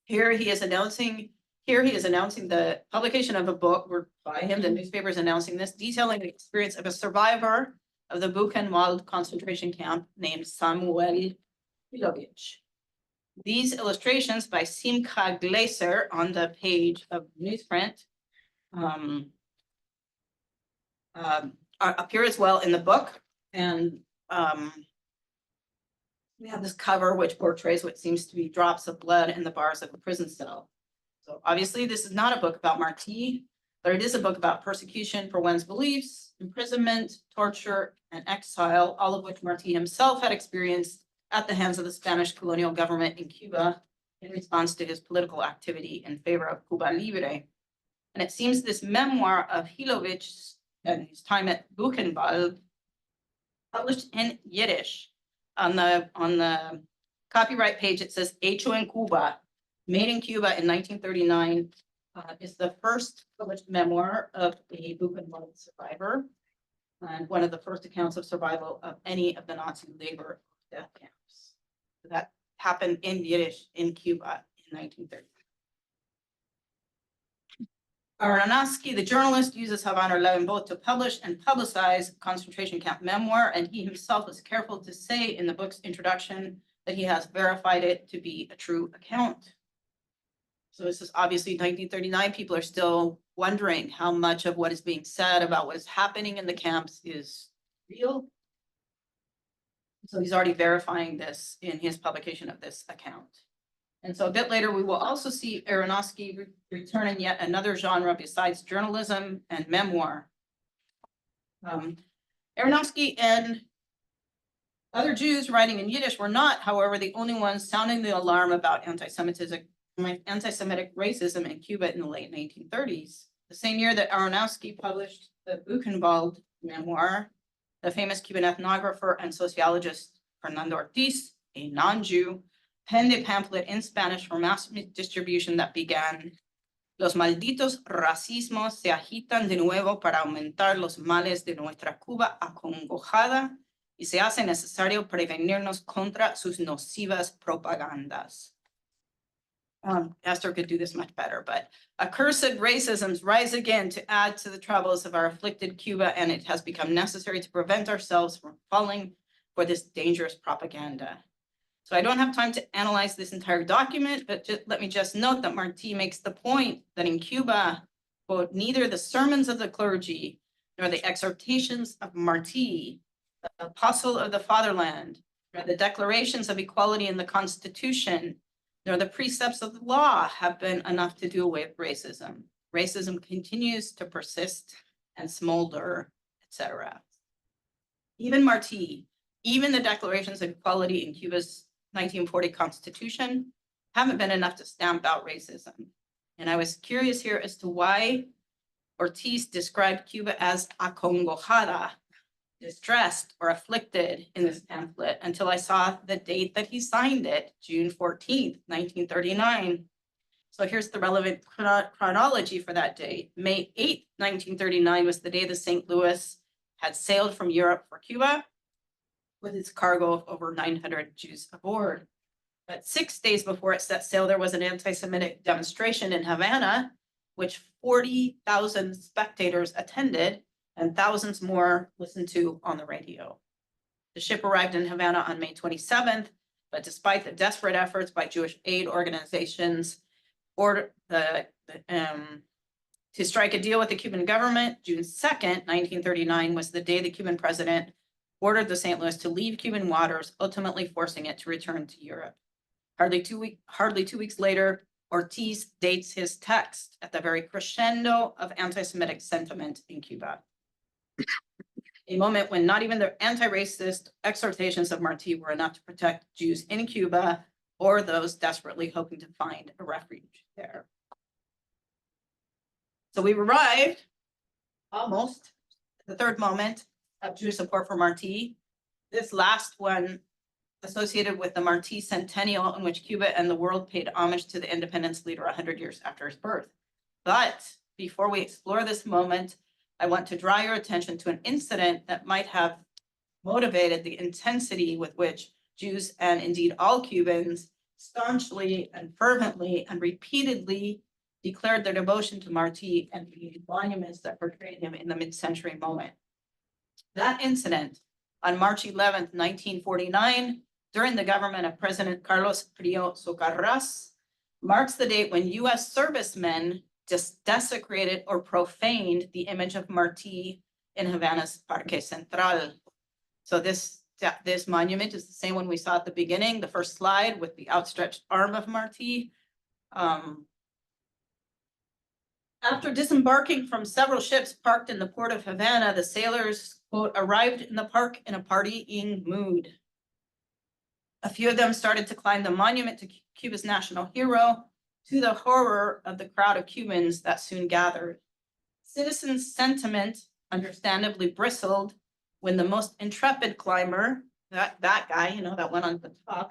Here he is announcing the publication of a book by him. The newspaper is announcing this, detailing the experience of a survivor of the Buchenwald concentration camp named Samuel Ilovich. These illustrations by Simcha Glaser on the page of newsprint appear as well in the book. And we have this cover which portrays what seems to be drops of blood in the bars of a prison cell. So obviously this is not a book about Martí, but it is a book about persecution for one's beliefs, imprisonment, torture, and exile, all of which Martí himself had experienced at the hands of the Spanish colonial government in Cuba in response to his political activity in favor of Cuba Libre. And it seems this memoir of Hilovich and his time at Buchenwald, published in Yiddish, on the copyright page, it says Hecho en Cuba, made in Cuba in 1939, is the first published memoir of a Buchenwald survivor, and one of the first accounts of survival of any of the Nazi labor death camps. So that happened in Yiddish in Cuba in 1930. Aronofsky, the journalist, uses Havana 11 both to publish and publicize concentration camp memoir, and he himself is careful to say in the book's introduction that he has verified it to be a true account. So this is obviously 1939. People are still wondering how much of what is being said about what is happening in the camps is real. So he's already verifying this in his publication of this account. And so a bit later, we will also see Aronofsky return in yet another genre besides journalism and memoir. Aronofsky and other Jews writing in Yiddish were not, however, the only ones sounding the alarm about anti-Semitic racism in Cuba in the late 1930s. The same year that Aronofsky published the Buchenwald memoir, the famous Cuban ethnographer and sociologist Fernando Ortiz, a non-Jew, penned a pamphlet in Spanish for mass distribution that began, "Los malditos racismos se agitan de nuevo para aumentar los males de nuestra Cuba acongojada y se hace necesario prevenirnos contra sus nocivas propagandas." Esther could do this much better, but accursed racisms rise again to add to the troubles of our afflicted Cuba, and it has become necessary to prevent ourselves from falling for this dangerous propaganda. So I don't have time to analyze this entire document, but let me just note that Martí makes the point that in Cuba, quote, neither the sermons of the clergy nor the exhortations of Martí, the apostle of the fatherland, nor the declarations of equality in the Constitution, nor the precepts of the law have been enough to do away with racism. Racism continues to persist and smolder, etc. Even Martí, even the declarations of equality in Cuba's 1940 Constitution haven't been enough to stamp out racism. And I was curious here as to why Ortiz described Cuba as acongojada, distressed or afflicted in this pamphlet, until I saw the date that he signed it, June 14th, 1939. So here's the relevant chronology for that date. May 8th, 1939 was the day the St. Louis had sailed from Europe for Cuba, with its cargo of over 900 Jews aboard. But 6 days before it set sail, there was an anti-Semitic demonstration in Havana, which 40,000 spectators attended and thousands more listened to on the radio. The ship arrived in Havana on May 27th, but despite the desperate efforts by Jewish aid organizations to strike a deal with the Cuban government, June 2nd, 1939 was the day the Cuban president ordered the St. Louis to leave Cuban waters, ultimately forcing it to return to Europe. Hardly two weeks later, Ortiz dates his text at the very crescendo of anti-Semitic sentiment in Cuba. A moment when not even the anti-racist exhortations of Martí were enough to protect Jews in Cuba or those desperately hoping to find a refuge there. So we've arrived almost at the third moment of Jewish support for Martí. This last one associated with the Martí centennial, in which Cuba and the world paid homage to the independence leader 100 years after his birth. But before we explore this moment, I want to draw your attention to an incident that might have motivated the intensity with which Jews, and indeed all Cubans, staunchly and fervently and repeatedly declared their devotion to Martí and the monuments that portrayed him in the mid-century moment. That incident on March 11th, 1949, during the government of President Carlos Frío Socarrás marks the date when US servicemen just desecrated or profaned the image of Martí in Havana's Parque Central. So this monument is the same one we saw at the beginning, the first slide with the outstretched arm of Martí. After disembarking from several ships parked in the port of Havana, the sailors, quote, arrived in the park in a partying mood. A few of them started to climb the monument to Cuba's national hero, to the horror of the crowd of Cubans that soon gathered. Citizen sentiment understandably bristled when the most intrepid climber, that guy, you know, that one on the top,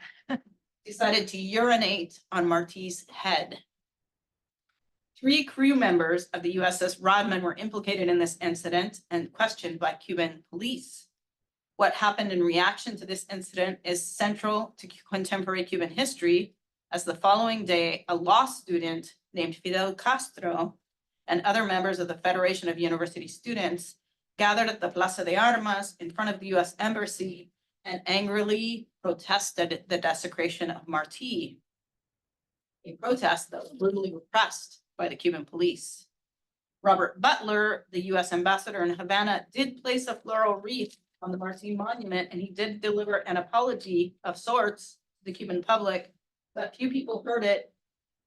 decided to urinate on Martí's head. 3 crew members of the USS Rodman were implicated in this incident and questioned by Cuban police. What happened in reaction to this incident is central to contemporary Cuban history, as the following day, a law student named Fidel Castro and other members of the Federation of University Students gathered at the Plaza de Armas in front of the US Embassy and angrily protested the desecration of Martí, a protest that was brutally repressed by the Cuban police. Robert Butler, the US ambassador in Havana, did place a floral wreath on the Martí monument, and he did deliver an apology of sorts to the Cuban public, but few people heard it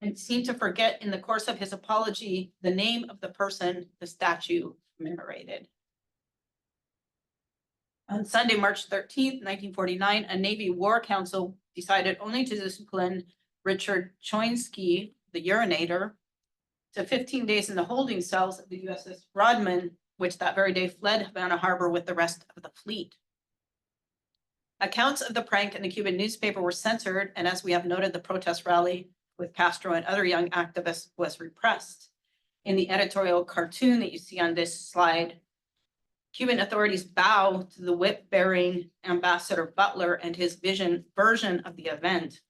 and seemed to forget in the course of his apology the name of the person the statue commemorated. On Sunday, March 13th, 1949, a Navy War Council decided only to discipline Richard Choinsky, the urinator, to 15 days in the holding cells of the USS Rodman, which that very day fled Havana Harbor with the rest of the fleet. Accounts of the prank in the Cuban newspaper were censored, and as we have noted, the protest rally with Castro and other young activists was repressed. In the editorial cartoon that you see on this slide, Cuban authorities bow to the whip-bearing Ambassador Butler and his version of the event,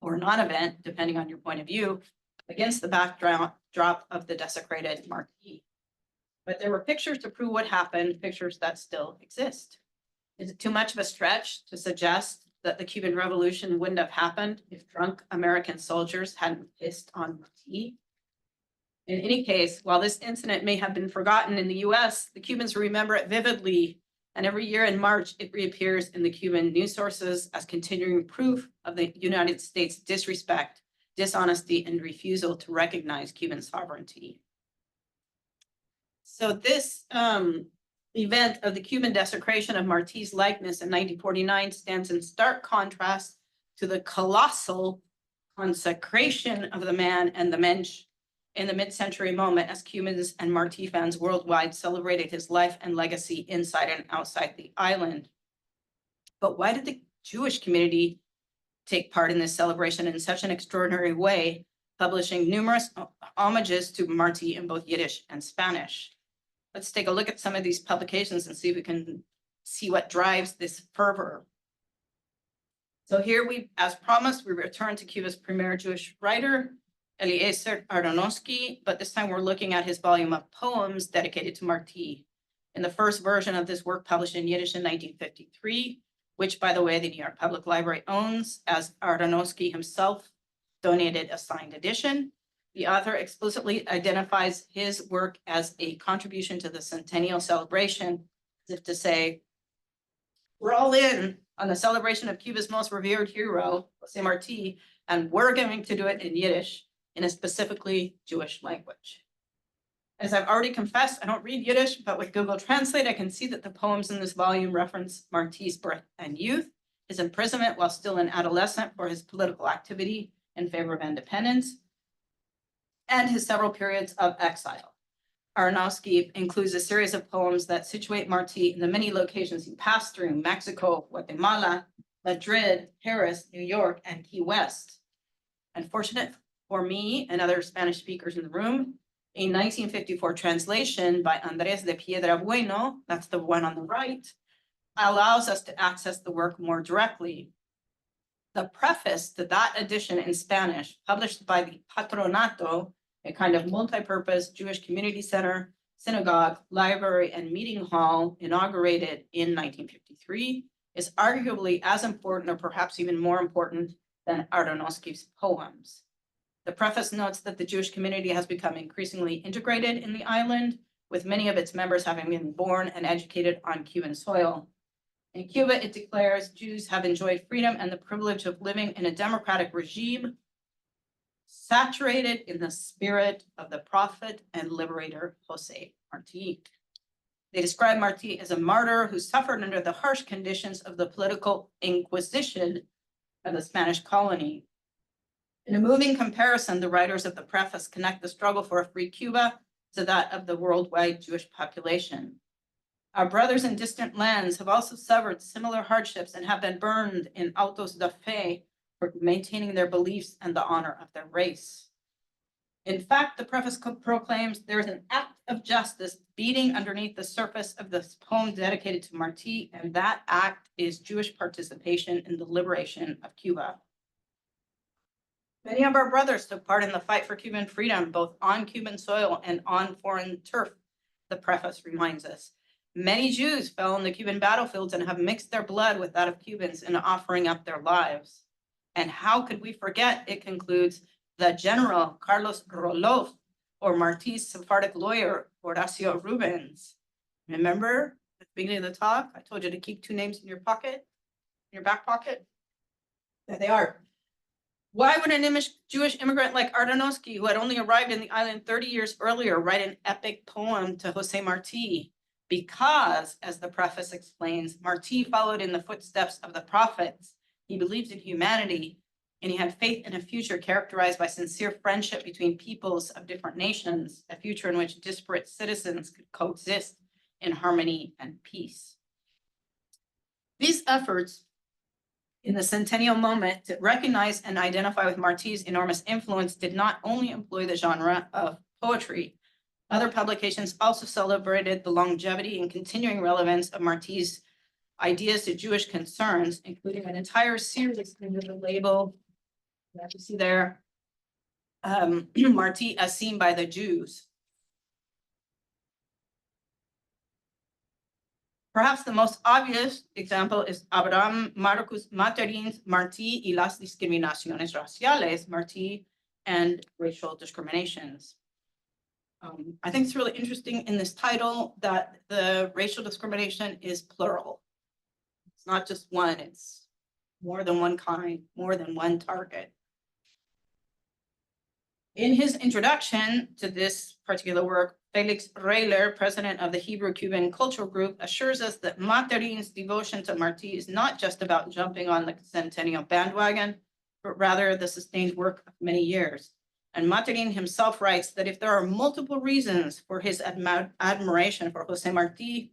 or non-event, depending on your point of view, against the backdrop of the desecrated Martí. But there were pictures to prove what happened, pictures that still exist. Is it too much of a stretch to suggest that the Cuban Revolution wouldn't have happened if drunk American soldiers hadn't pissed on Martí? In any case, while this incident may have been forgotten in the US, the Cubans remember it vividly, and every year in March, it reappears in the Cuban news sources as continuing proof of the United States' disrespect, dishonesty, and refusal to recognize Cuban sovereignty. So this event of the Cuban desecration of Martí's likeness in 1949 stands in stark contrast to the colossal consecration of the man and the mensch in the mid-century moment, as Cubans and Martí fans worldwide celebrated his life and legacy inside and outside the island. But why did the Jewish community take part in this celebration in such an extraordinary way, publishing numerous homages to Martí in both Yiddish and Spanish? Let's take a look at some of these publications and see if we can see what drives this fervor. So here we, as promised, we return to Cuba's premier Jewish writer, Eliezer Aronofsky, but this time we're looking at his volume of poems dedicated to Martí. In the first version of this work, published in Yiddish in 1953, which, by the way, the New York Public Library owns, as Aronofsky himself donated a signed edition, the author explicitly identifies his work as a contribution to the centennial celebration, as if to say, we're all in on the celebration of Cuba's most revered hero, José Martí, and we're going to do it in Yiddish, in a specifically Jewish language. As I've already confessed, I don't read Yiddish, but with Google Translate, I can see that the poems in this volume reference Martí's birth and youth, his imprisonment while still an adolescent for his political activity in favor of independence, and his several periods of exile. Aronofsky includes a series of poems that situate Martí in the many locations he passed through: Mexico, Guatemala, Madrid, Paris, New York, and Key West. Unfortunate for me and other Spanish speakers in the room, a 1954 translation by Andrés de Piedrabueno, that's the one on the right, allows us to access the work more directly. The preface to that edition in Spanish, published by the Patronato, a kind of multi-purpose Jewish community center, synagogue, library, and meeting hall, inaugurated in 1953, is arguably as important or perhaps even more important than Ardanowski's poems. The preface notes that the Jewish community has become increasingly integrated in the island, with many of its members having been born and educated on Cuban soil. In Cuba, it declares Jews have enjoyed freedom and the privilege of living in a democratic regime saturated in the spirit of the prophet and liberator José Martí. They describe Martí as a martyr who suffered under the harsh conditions of the political inquisition of the Spanish colony. In a moving comparison, the writers of the preface connect the struggle for a free Cuba to that of the worldwide Jewish population. Our brothers in distant lands have also suffered similar hardships and have been burned in autos de fe for maintaining their beliefs and the honor of their race. In fact, the preface proclaims there is an act of justice beating underneath the surface of this poem dedicated to Martí, and that act is Jewish participation in the liberation of Cuba. Many of our brothers took part in the fight for Cuban freedom, both on Cuban soil and on foreign turf, the preface reminds us. Many Jews fell on the Cuban battlefields and have mixed their blood with that of Cubans in offering up their lives. And how could we forget, it concludes, the General Carlos Roloff, or Martí's Sephardic lawyer, Horacio Rubens. Remember at the beginning of the talk, I told you to keep two names in your pocket, in your back pocket? There they are. Why would an Jewish immigrant like Ardanowski, who had only arrived in the island 30 years earlier, write an epic poem to José Martí? Because, as the preface explains, Martí followed in the footsteps of the prophets. He believed in humanity, and he had faith in a future characterized by sincere friendship between peoples of different nations, a future in which disparate citizens could coexist in harmony and peace. These efforts in the centennial moment to recognize and identify with Martí's enormous influence did not only employ the genre of poetry. Other publications also celebrated the longevity and continuing relevance of Martí's ideas to Jewish concerns, including an entire series under the label, you see there, Martí as seen by the Jews. Perhaps the most obvious example is Abraham Marcus Materin's Martí y las discriminaciones raciales, Martí and racial discriminations. I think it's really interesting in this title that the racial discrimination is plural. It's not just one, it's more than one kind, more than one target. In his introduction to this particular work, Felix Reyler, president of the Hebrew-Cuban Cultural Group, assures us that Materin's devotion to Martí is not just about jumping on the centennial bandwagon, but rather the sustained work of many years. And Materin himself writes that if there are multiple reasons for his admiration for José Martí,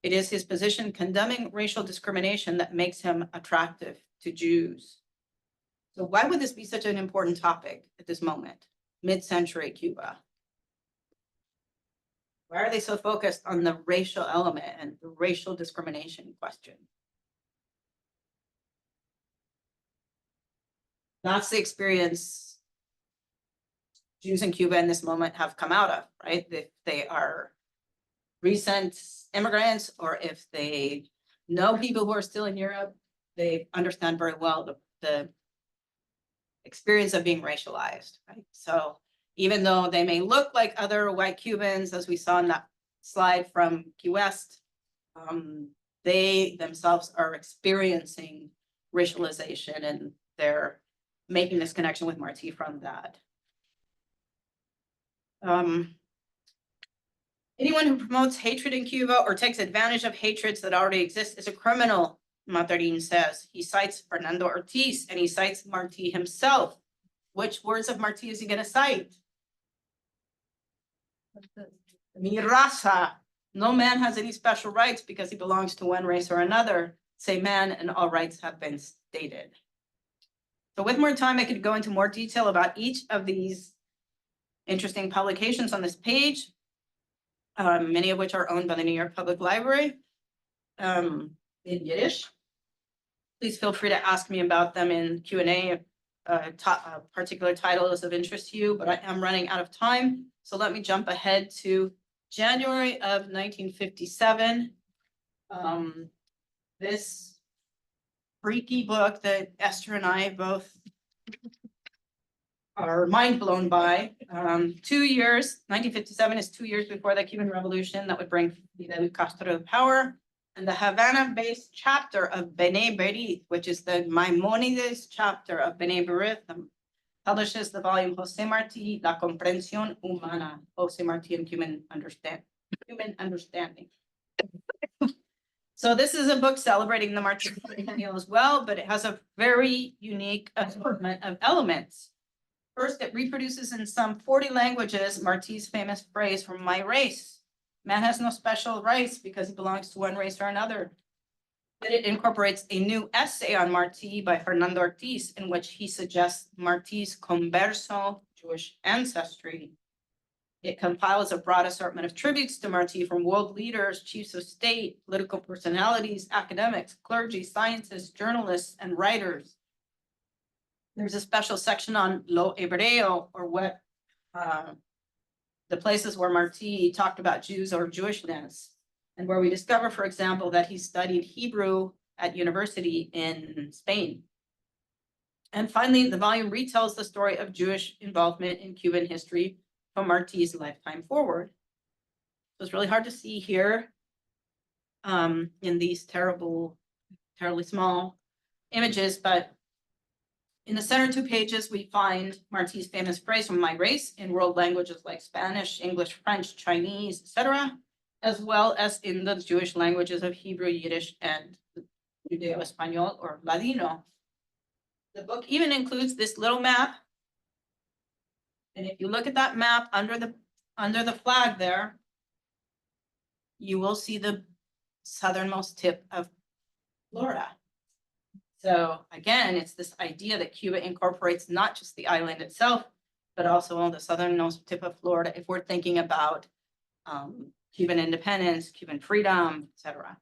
it is his position condemning racial discrimination that makes him attractive to Jews. So why would this be such an important topic at this moment, mid-century Cuba? Why are they so focused on the racial element and the racial discrimination question? That's the experience Jews in Cuba in this moment have come out of, right? If they are recent immigrants or if they know people who are still in Europe, they understand very well the experience of being racialized, right? So even though they may look like other white Cubans, as we saw in that slide from Key West, they themselves are experiencing racialization and they're making this connection with Martí from that. Anyone who promotes hatred in Cuba or takes advantage of hatreds that already exist is a criminal, Materin says. He cites Fernando Ortiz and he cites Martí himself. Which words of Martí is he going to cite? Mi raza. No man has any special rights because he belongs to one race or another. Say man and all rights have been stated. So with more time, I could go into more detail about each of these interesting publications on this page, many of which are owned by the New York Public Library in Yiddish. Please feel free to ask me about them in Q&A, particular titles of interest to you, but I am running out of time. So let me jump ahead to January of 1957. This freaky book that Esther and I both are mind blown by. 2 years, 1957 is 2 years before the Cuban Revolution that would bring Fidel Castro to power. And the Havana-based chapter of B'nai B'rith, which is the Maimonides chapter of B'nai B'rith, publishes the volume José Martí, La Comprensión Humana, José Martí and Human Understanding. So this is a book celebrating the Martí Centennial as well, but it has a very unique assortment of elements. First, it reproduces in some 40 languages Martí's famous phrase from My Race. Man has no special rights because he belongs to one race or another. Then it incorporates a new essay on Martí by Fernando Ortiz, in which he suggests Martí's converso Jewish ancestry. It compiles a broad assortment of tributes to Martí from world leaders, chiefs of state, political personalities, academics, clergy, scientists, journalists, and writers. There's a special section on Lo Hebreo, or what the places where Martí talked about Jews or Jewishness, and where we discover, for example, that he studied Hebrew at university in Spain. And finally, the volume retells the story of Jewish involvement in Cuban history from Martí's lifetime forward. So it's really hard to see here in these terribly small images, but in the center 2 pages, we find Martí's famous phrase from My Race in world languages like Spanish, English, French, Chinese, etc., as well as in the Jewish languages of Hebrew, Yiddish, and Judeo-Espanol or Ladino. The book even includes this little map. And if you look at that map under the flag there, you will see the southernmost tip of Florida. So again, it's this idea that Cuba incorporates not just the island itself, but also on the southernmost tip of Florida, if we're thinking about Cuban independence, Cuban freedom, etc.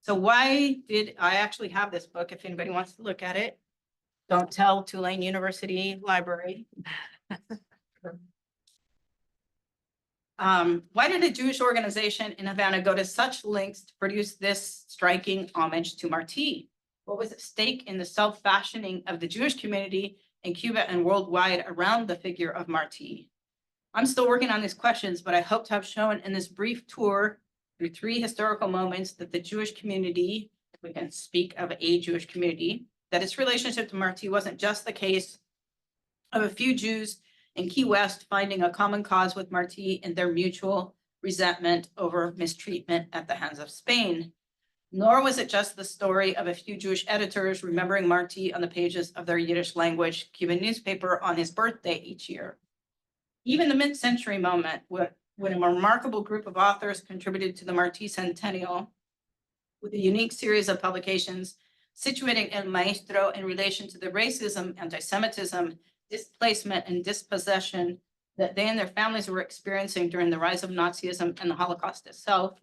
So why did I actually have this book? If anybody wants to look at it, don't tell Tulane University Library. Why did a Jewish organization in Havana go to such lengths to produce this striking homage to Martí? What was at stake in the self-fashioning of the Jewish community in Cuba and worldwide around the figure of Martí? I'm still working on these questions, but I hope to have shown in this brief tour through 3 historical moments that the Jewish community, if we can speak of a Jewish community, that its relationship to Martí wasn't just the case of a few Jews in Key West finding a common cause with Martí and their mutual resentment over mistreatment at the hands of Spain. Nor was it just the story of a few Jewish editors remembering Martí on the pages of their Yiddish language Cuban newspaper on his birthday each year. Even the mid-century moment, when a remarkable group of authors contributed to the Martí Centennial with a unique series of publications situating El Maestro in relation to the racism, antisemitism, displacement, and dispossession that they and their families were experiencing during the rise of Nazism and the Holocaust itself.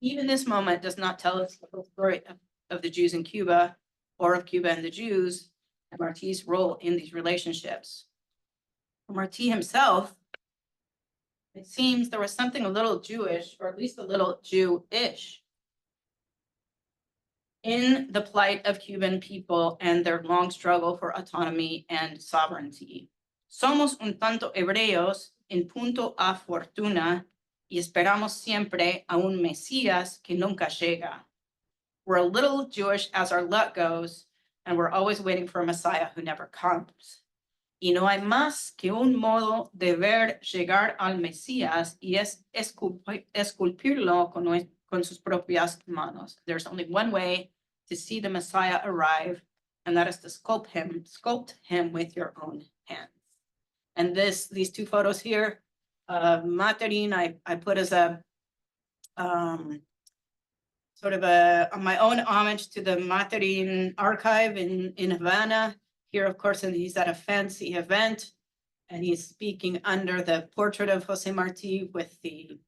Even this moment does not tell us the whole story of the Jews in Cuba or of Cuba and the Jews and Martí's role in these relationships. For Martí himself, it seems there was something a little Jewish, or at least a little Jewish, in the plight of Cuban people and their long struggle for autonomy and sovereignty. Somos un tanto hebreos en punto a fortuna y esperamos siempre a un Mesías que nunca llega. We're a little Jewish as our luck goes, and we're always waiting for a Messiah who never comes. Y no hay más que un modo de ver llegar al Mesías y es esculpirlo con sus propias manos. There's only one way to see the Messiah arrive, and that is to sculpt him with your own hands. And these 2 photos here, Materin, I put as a sort of my own homage to the Materin archive in Havana. Here, of course, and he's at a fancy event, and he's speaking under the portrait of José Martí with the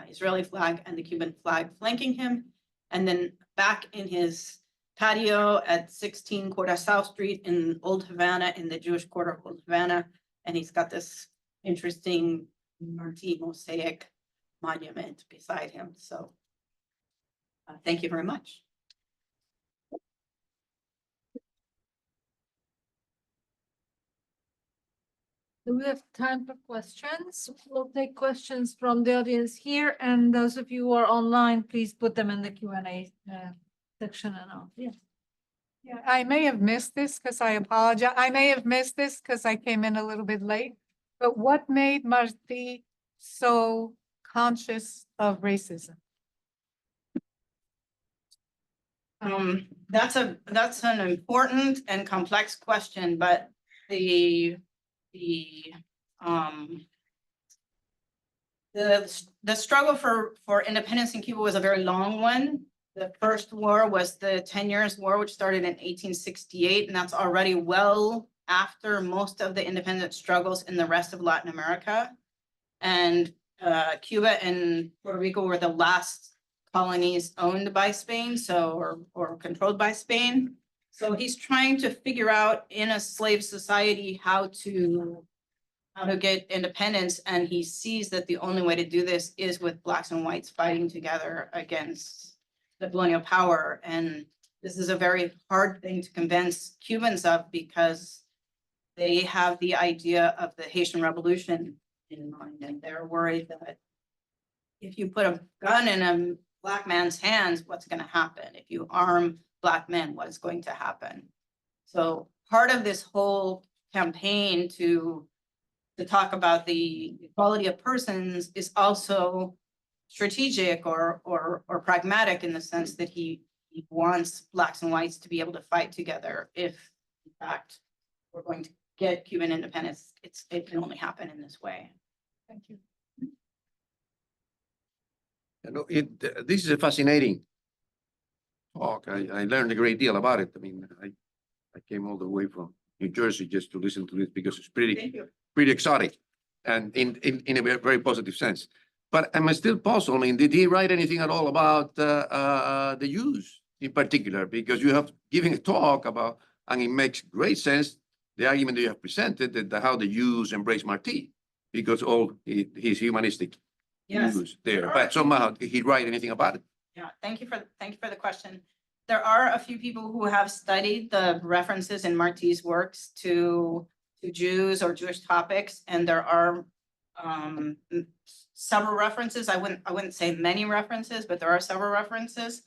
Israeli flag and the Cuban flag flanking him. And then back in his patio at 16 Curaçao Street in Old Havana, in the Jewish quarter of Old Havana, and he's got this interesting Martí mosaic monument beside him. So thank you very much. Do we have time for questions? We'll take questions from the audience here, and those of you who are online, please put them in the Q&A section and all. Yeah. Yeah, I may have missed this because I apologize. I may have missed this because I came in a little bit late. But what made Martí so conscious of racism? That's an important and complex question, but the struggle for independence in Cuba was a very long one. The first war was the 10 Years' War, which started in 1868, and that's already well after most of the independence struggles in the rest of Latin America. And Cuba and Puerto Rico were the last colonies owned by Spain, or controlled by Spain. So he's trying to figure out in a slave society how to get independence, and he sees that the only way to do this is with blacks and whites fighting together against the colonial power. And this is a very hard thing to convince Cubans of, because they have the idea of the Haitian Revolution in mind, and they're worried that if you put a gun in a black man's hands, what's going to happen? If you arm black men, what is going to happen? So part of this whole campaign to talk about the equality of persons is also strategic or pragmatic, in the sense that he wants blacks and whites to be able to fight together. If in fact we're going to get Cuban independence, it can only happen in this way. Thank you. You know, this is a fascinating talk. I learned a great deal about it. I mean, I came all the way from New Jersey just to listen to this, because it's Thank you. pretty exotic, and in a very positive sense. But I'm still puzzled. I mean, did he write anything at all about the Jews in particular? Because you have given a talk about, and it makes great sense, the argument that you have presented, that how the Jews embrace Martí, because all his humanistic Yes. views there. But somehow, did he write anything about it? Yeah, thank you for the question. There are a few people who have studied the references in Martí's works to Jews or Jewish topics, and there are several references. I wouldn't say many references, but there are several references.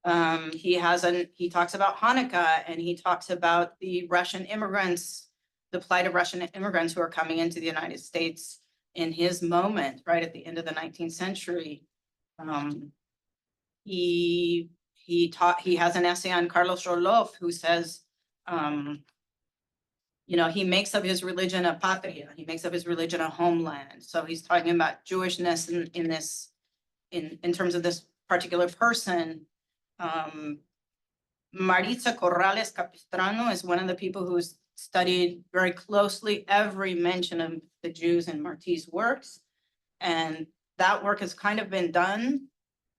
He talks about Hanukkah, and he talks about the Russian immigrants, the plight of Russian immigrants who are coming into the United States in his moment, right at the end of the 19th century. He has an essay on Carlos Orloff, who says, you know, he makes of his religion a patria, he makes of his religion a homeland. So he's talking about Jewishness in terms of this particular person. Maritza Corrales Capistrano is one of the people who's studied very closely every mention of the Jews in Martí's works, and that work has kind of been done.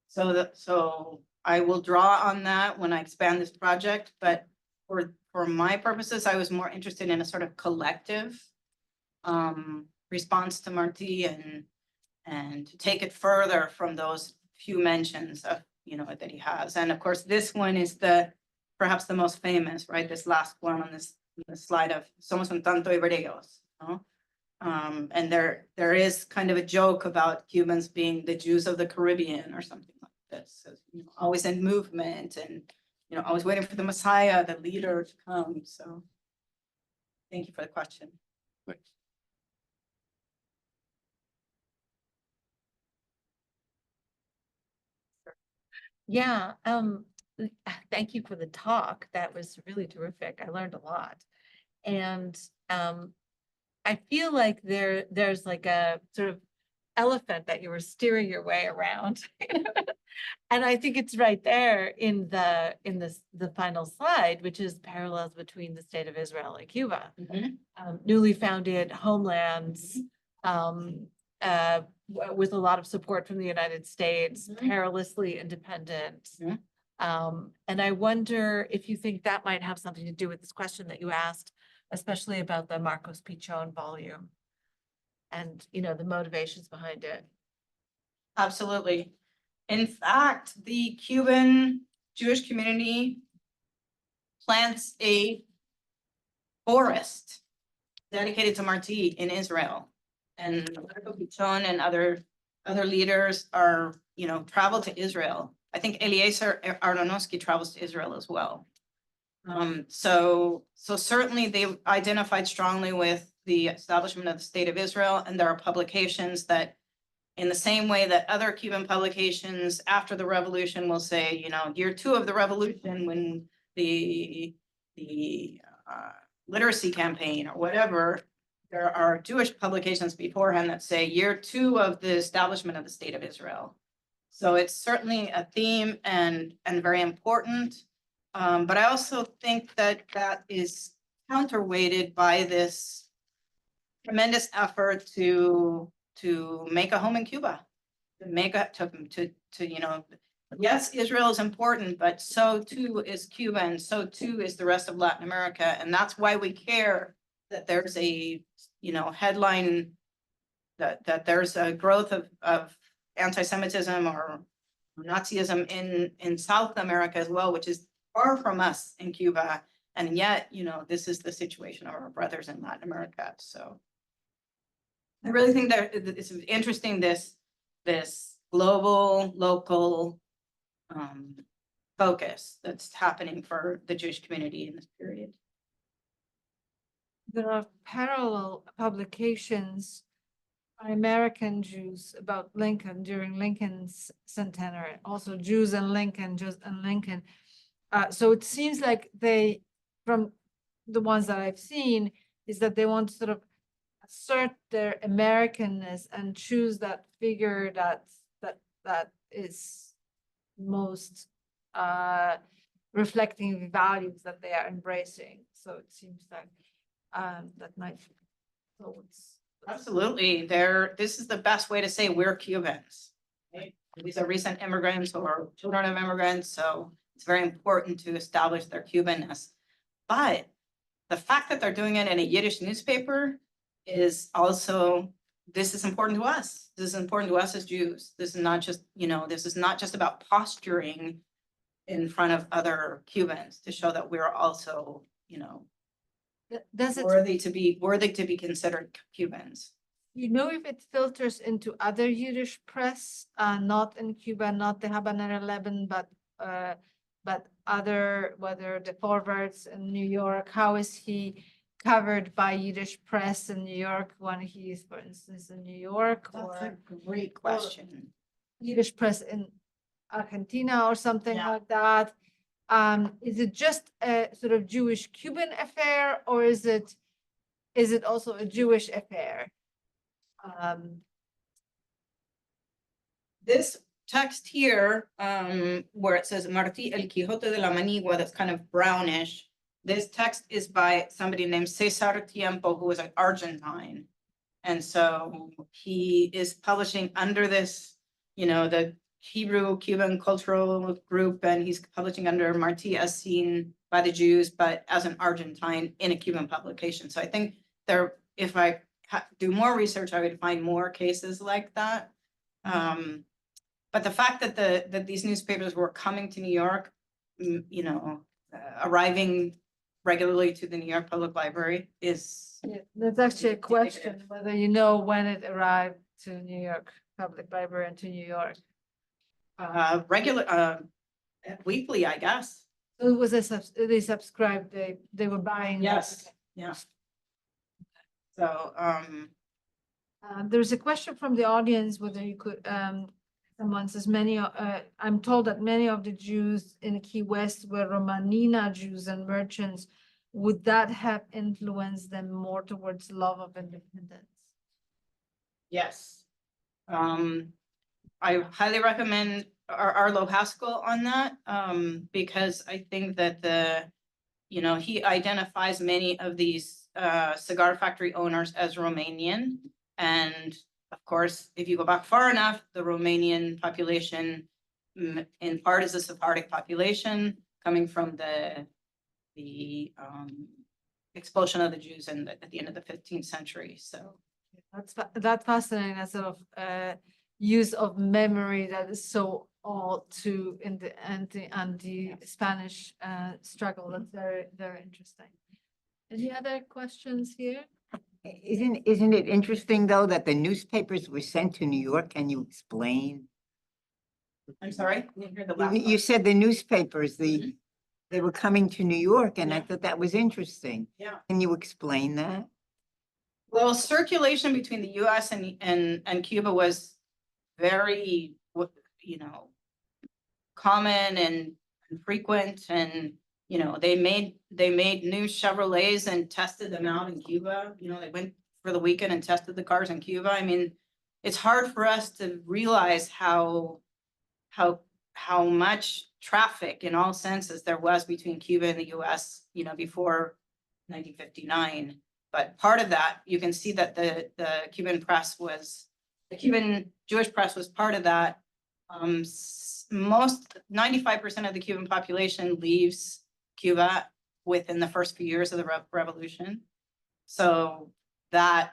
So I will draw on that when I expand this project, but for my purposes, I was more interested in a sort of collective response to Martí, and to take it further from those few mentions of, you know, that he has. And of course, this one is perhaps the most famous, right? This last one on this slide of "Somos un tanto hebreos," no? And there is kind of a joke about Cubans being the Jews of the Caribbean or something like this, you know, always in movement, and you know, always waiting for the Messiah, the leader, to come. So thank you for the question. Thanks. Yeah, thank you for the talk. That was really terrific. I learned a lot. And I feel like there's like a sort of elephant that you were steering your way around. And I think it's right there in the final slide, which is parallels between the state of Israel and Cuba. Newly founded homelands, with a lot of support from the United States, perilously independent. And I wonder if you think that might have something to do with this question that you asked, especially about the Marcos Pichon volume and, you know, the motivations behind it. Absolutely. In fact, the Cuban Jewish community plants a forest dedicated to Martí in Israel. And Roberto Pichon and other leaders are, travel to Israel. I think Eliezer Aronofsky travels to Israel as well. So certainly they identified strongly with the establishment of the state of Israel, and there are publications that, in the same way that other Cuban publications after the revolution will say, year 2 of the revolution, when the literacy campaign or whatever, there are Jewish publications beforehand that say year 2 of the establishment of the state of Israel. So it's certainly a theme and very important. But I also think that is counterweighted by this tremendous effort to make a home in Cuba, yes, Israel is important, but so too is Cuba, and so too is the rest of Latin America. And that's why we care that there's a, headline that there's a growth of anti-Semitism or Nazism in South America as well, which is far from us in Cuba. And yet, this is the situation of our brothers in Latin America. So I really think that it's interesting, this global, local focus that's happening for the Jewish community in this period. There are parallel publications by American Jews about Lincoln during Lincoln's centenary, also Jews and Lincoln, so it seems like they, from the ones that I've seen, is that they want to sort of assert their Americanness and choose that figure that is most reflecting the values that they are embracing. So it seems like that might. So it's Absolutely. This is the best way to say we're Cubans. Right? These are recent immigrants or children of immigrants, so it's very important to establish their Cubanness. But the fact that they're doing it in a Yiddish newspaper is also, this is important to us. This is important to us as Jews. This is not just, this is not just about posturing in front of other Cubans to show that we're also, does it, worthy to be considered Cubans. if it filters into other Yiddish press, not in Cuba, not the Habanera 11, but other, whether the forwards in New York, how is he covered by Yiddish press in New York when he is, for instance, in New York? That's a Or great question. Yiddish press in Argentina or something Yeah. like that? Is it just a sort of Jewish Cuban affair, or is it also a Jewish affair? This text here, where it says Martí el Quijote de la Manigua, that's kind of brownish. This text is by somebody named Cesar Tiempo, who is an Argentine. And so he is publishing under this, the Hebrew Cuban cultural group, and he's publishing under Martí as seen by the Jews, but as an Argentine in a Cuban publication. So I think if I do more research, I would find more cases like that. But the fact that these newspapers were coming to New York, arriving regularly to the New York Public Library is. Yeah, that's actually a question, whether when it arrived to New York Public Library and to New York. Weekly, I guess. So it was they subscribed, they were buying. Yes, yeah. So, There's a question from the audience, whether you could, someone says I'm told that many of the Jews in Key West were Romanina Jews and merchants. Would that have influenced them more towards love of independence? yes. I highly recommend Arlo Haskell on that, because I think that he identifies many of these cigar factory owners as Romanian. And of course, if you go back far enough, the Romanian population in part is a Sephardic population coming from the expulsion of the Jews at the end of the 15th century. So That's fascinating, that sort of use of memory that is so old to in the anti-Spanish struggle. That's very, very interesting. Any other questions here? Isn't it interesting, though, that the newspapers were sent to New York? Can you explain? I'm sorry, I didn't hear the last You part. said the newspapers, they were coming to New York, and I Yeah. thought that was interesting. Yeah. Can you explain that? Well, circulation between the US and Cuba was very, common and frequent, and, they made new Chevrolets and tested them out in Cuba. They went for the weekend and tested the cars in Cuba. I mean, it's hard for us to realize how much traffic in all senses there was between Cuba and the US, before 1959. But part of that, you can see that the Cuban Jewish press was part of that. Most 95% of the Cuban population leaves Cuba within the first few years of the revolution. So that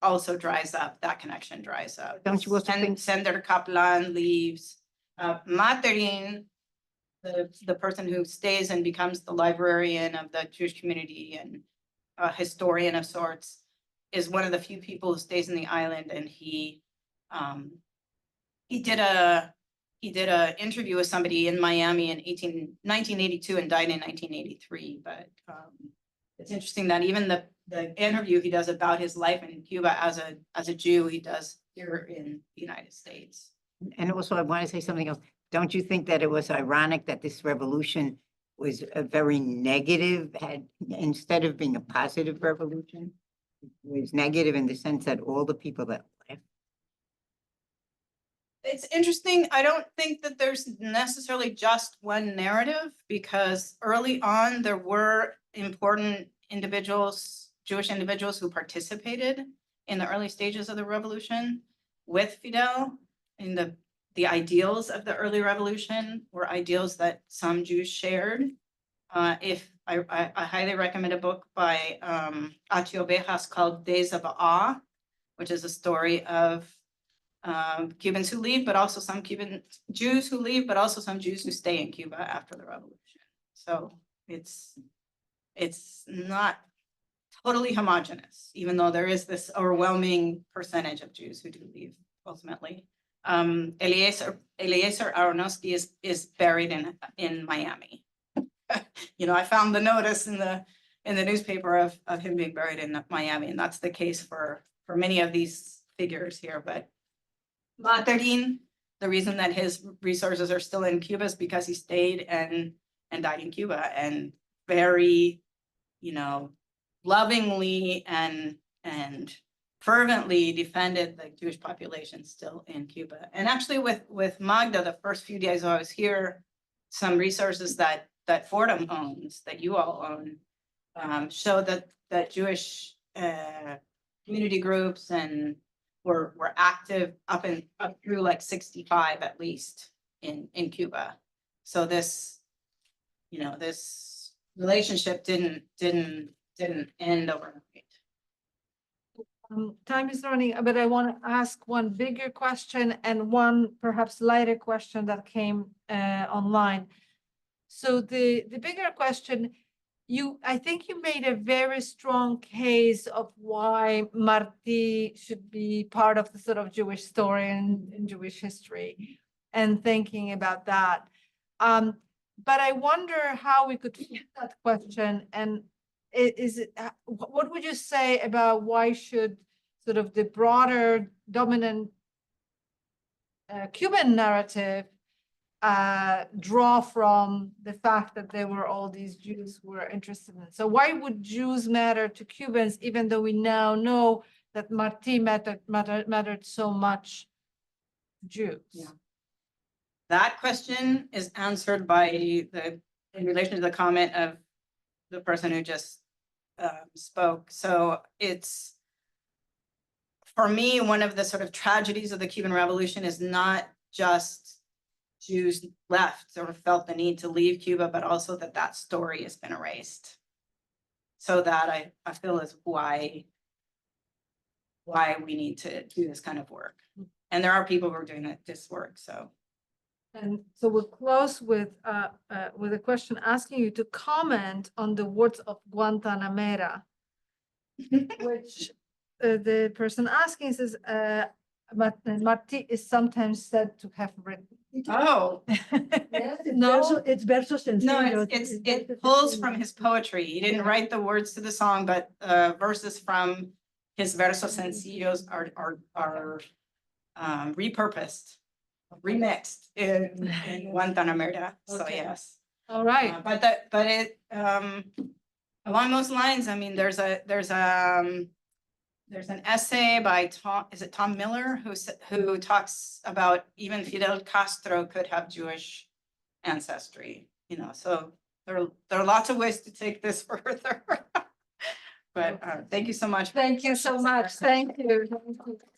also dries up, that connection dries up. Don't you also think? Senator Kaplan leaves. Materin, the person who stays and becomes the librarian of the Jewish community and a historian of sorts, is one of the few people who stays in the island, and he did a interview with somebody in Miami in 1982 and died in 1983. But it's interesting that even the interview he does about his life in Cuba as a Jew, he does here in the United States. And also, I want to say something else. Don't you think that it was ironic that this revolution was a very negative, instead of being a positive revolution, it was negative in the sense that all the people that left? It's interesting. I don't think that there's necessarily just one narrative, because early on there were important individuals, Jewish individuals, who participated in the early stages of the revolution with Fidel. And the ideals of the early revolution were ideals that some Jews shared. If I highly recommend a book by Achi Ovejas called Days of Awe, which is a story of Cubans who leave, but also some Cuban Jews who leave, but also some Jews who stay in Cuba after the revolution. So it's not totally homogenous, even though there is this overwhelming percentage of Jews who do leave ultimately. Eliezer Aronofsky is buried in Miami. I found the notice in the newspaper of him being buried in Miami, and that's the case for many of these figures here. But Materin, the reason that his resources are still in Cuba is because he stayed and died in Cuba, and very, lovingly and fervently defended the Jewish population still in Cuba. And actually with Magda, the first few days I was here, some resources that Fordham owns, that you all own, show that Jewish community groups and were active up through like 65 at least in Cuba. So this relationship didn't end overnight. Time is running, but I want to ask one bigger question and one perhaps lighter question that came online. So the bigger question, I think you made a very strong case of why Martí should be part of the sort of Jewish story and Jewish history, and thinking about that. But I wonder how we could flip that question, and what would you say about why should sort of the broader dominant Cuban narrative draw from the fact that there were all these Jews who were interested in it? So why would Jews matter to Cubans, even though we now know that Martí mattered so much to Jews? Yeah. That question is answered by in relation to the comment of the person who just spoke. So it's, for me, one of the sort of tragedies of the Cuban Revolution is not just Jews left or felt the need to leave Cuba, but also that story has been erased. So that I feel is why we need to do this kind of work. And there are people who are doing this work, so. And so we'll close with a question asking you to comment on the words of Guantanamera, which the person asking says, Martí is sometimes said to have written. Oh, No, It's verso no, sencillo. it pulls from his poetry. He didn't write the words to the song, but verses from his versos sencillos are repurposed, remixed in Guantanamera, so Okay. yes. all right. But it, along those lines, I mean, there's an essay by Tom Miller, who talks about even Fidel Castro could have Jewish ancestry, you know, so there are lots of ways to take this further. But thank you so much. Thank you so much. Thank you.